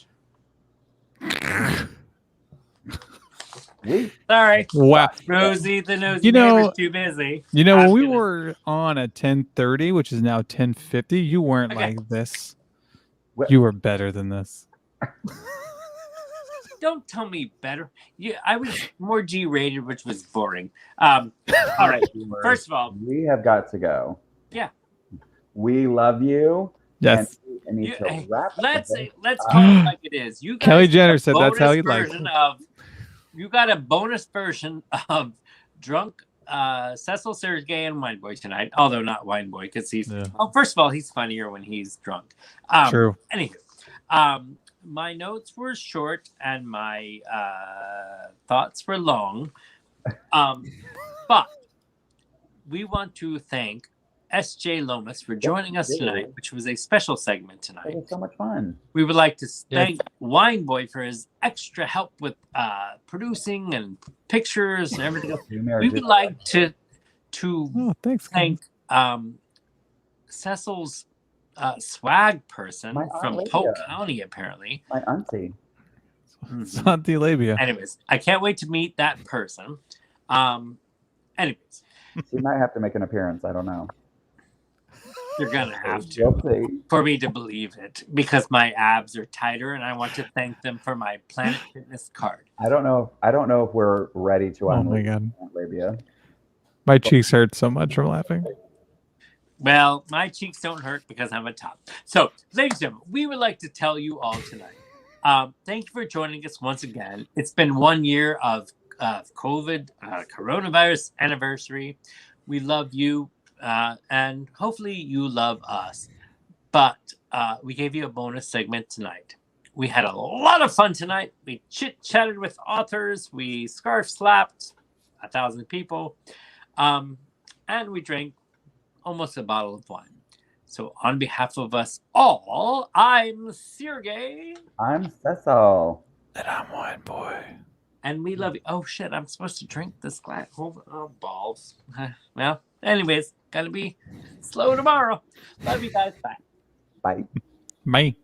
Sorry. Wow. Rosie the nosy You know- neighbor's too busy. You know, I when was we gonna- were on at 10:30, which is now 10:50, you weren't Okay. like this. What- You were better than this. Don't tell me better. I was more G-rated, which was boring. All right. First of all, we have got to go. Yeah. We love you. Yes. And we need to wrap let's this call it like it is. You guys Kelly got Jenner a said that's how bonus he likes version it. You got a bonus version of drunk Cecil, Sureg'ay, and Wineboy tonight. Although not Wineboy, because he's Yeah. well, first of all, he's funnier when he's drunk. True. Anywho, my notes were short and my thoughts were long. But we want to thank S.J. Lomas for joining us tonight, which was a special segment tonight. It was so much fun. We would like to thank Wineboy for his extra help with producing and pictures and everything else. We would like to thank Cecil's swag person from Polk County, apparently. My auntie. Santi Labia. Anyways, I can't wait to meet that person. Anyways. She might have to make an appearance. I don't know. You're gonna have to for me to believe it, because my abs are tighter, and I want to thank them for my Planet Fitness card. I don't know if we're ready to. Oh my god, labia. My cheeks hurt so much from laughing. Well, my cheeks don't hurt because I'm a top. So, ladies and gentlemen, we would like to tell you all tonight. Thank you for joining us once again. It's been 1 year of COVID, coronavirus anniversary. We love you. And hopefully you love us. But we gave you a bonus segment tonight. We had a lot of fun tonight. We chit-chatted with authors. We scarf-slapped 1,000 people. And we drank almost a bottle of wine. So on behalf of us all, I'm Sureg'ay. I'm Cecil. And I'm Wineboy. And we love you. Oh, shit, I'm supposed to drink this glass. Oh, balls. Well, anyways, gotta be slow tomorrow. Love you guys. Bye. Bye. Bye.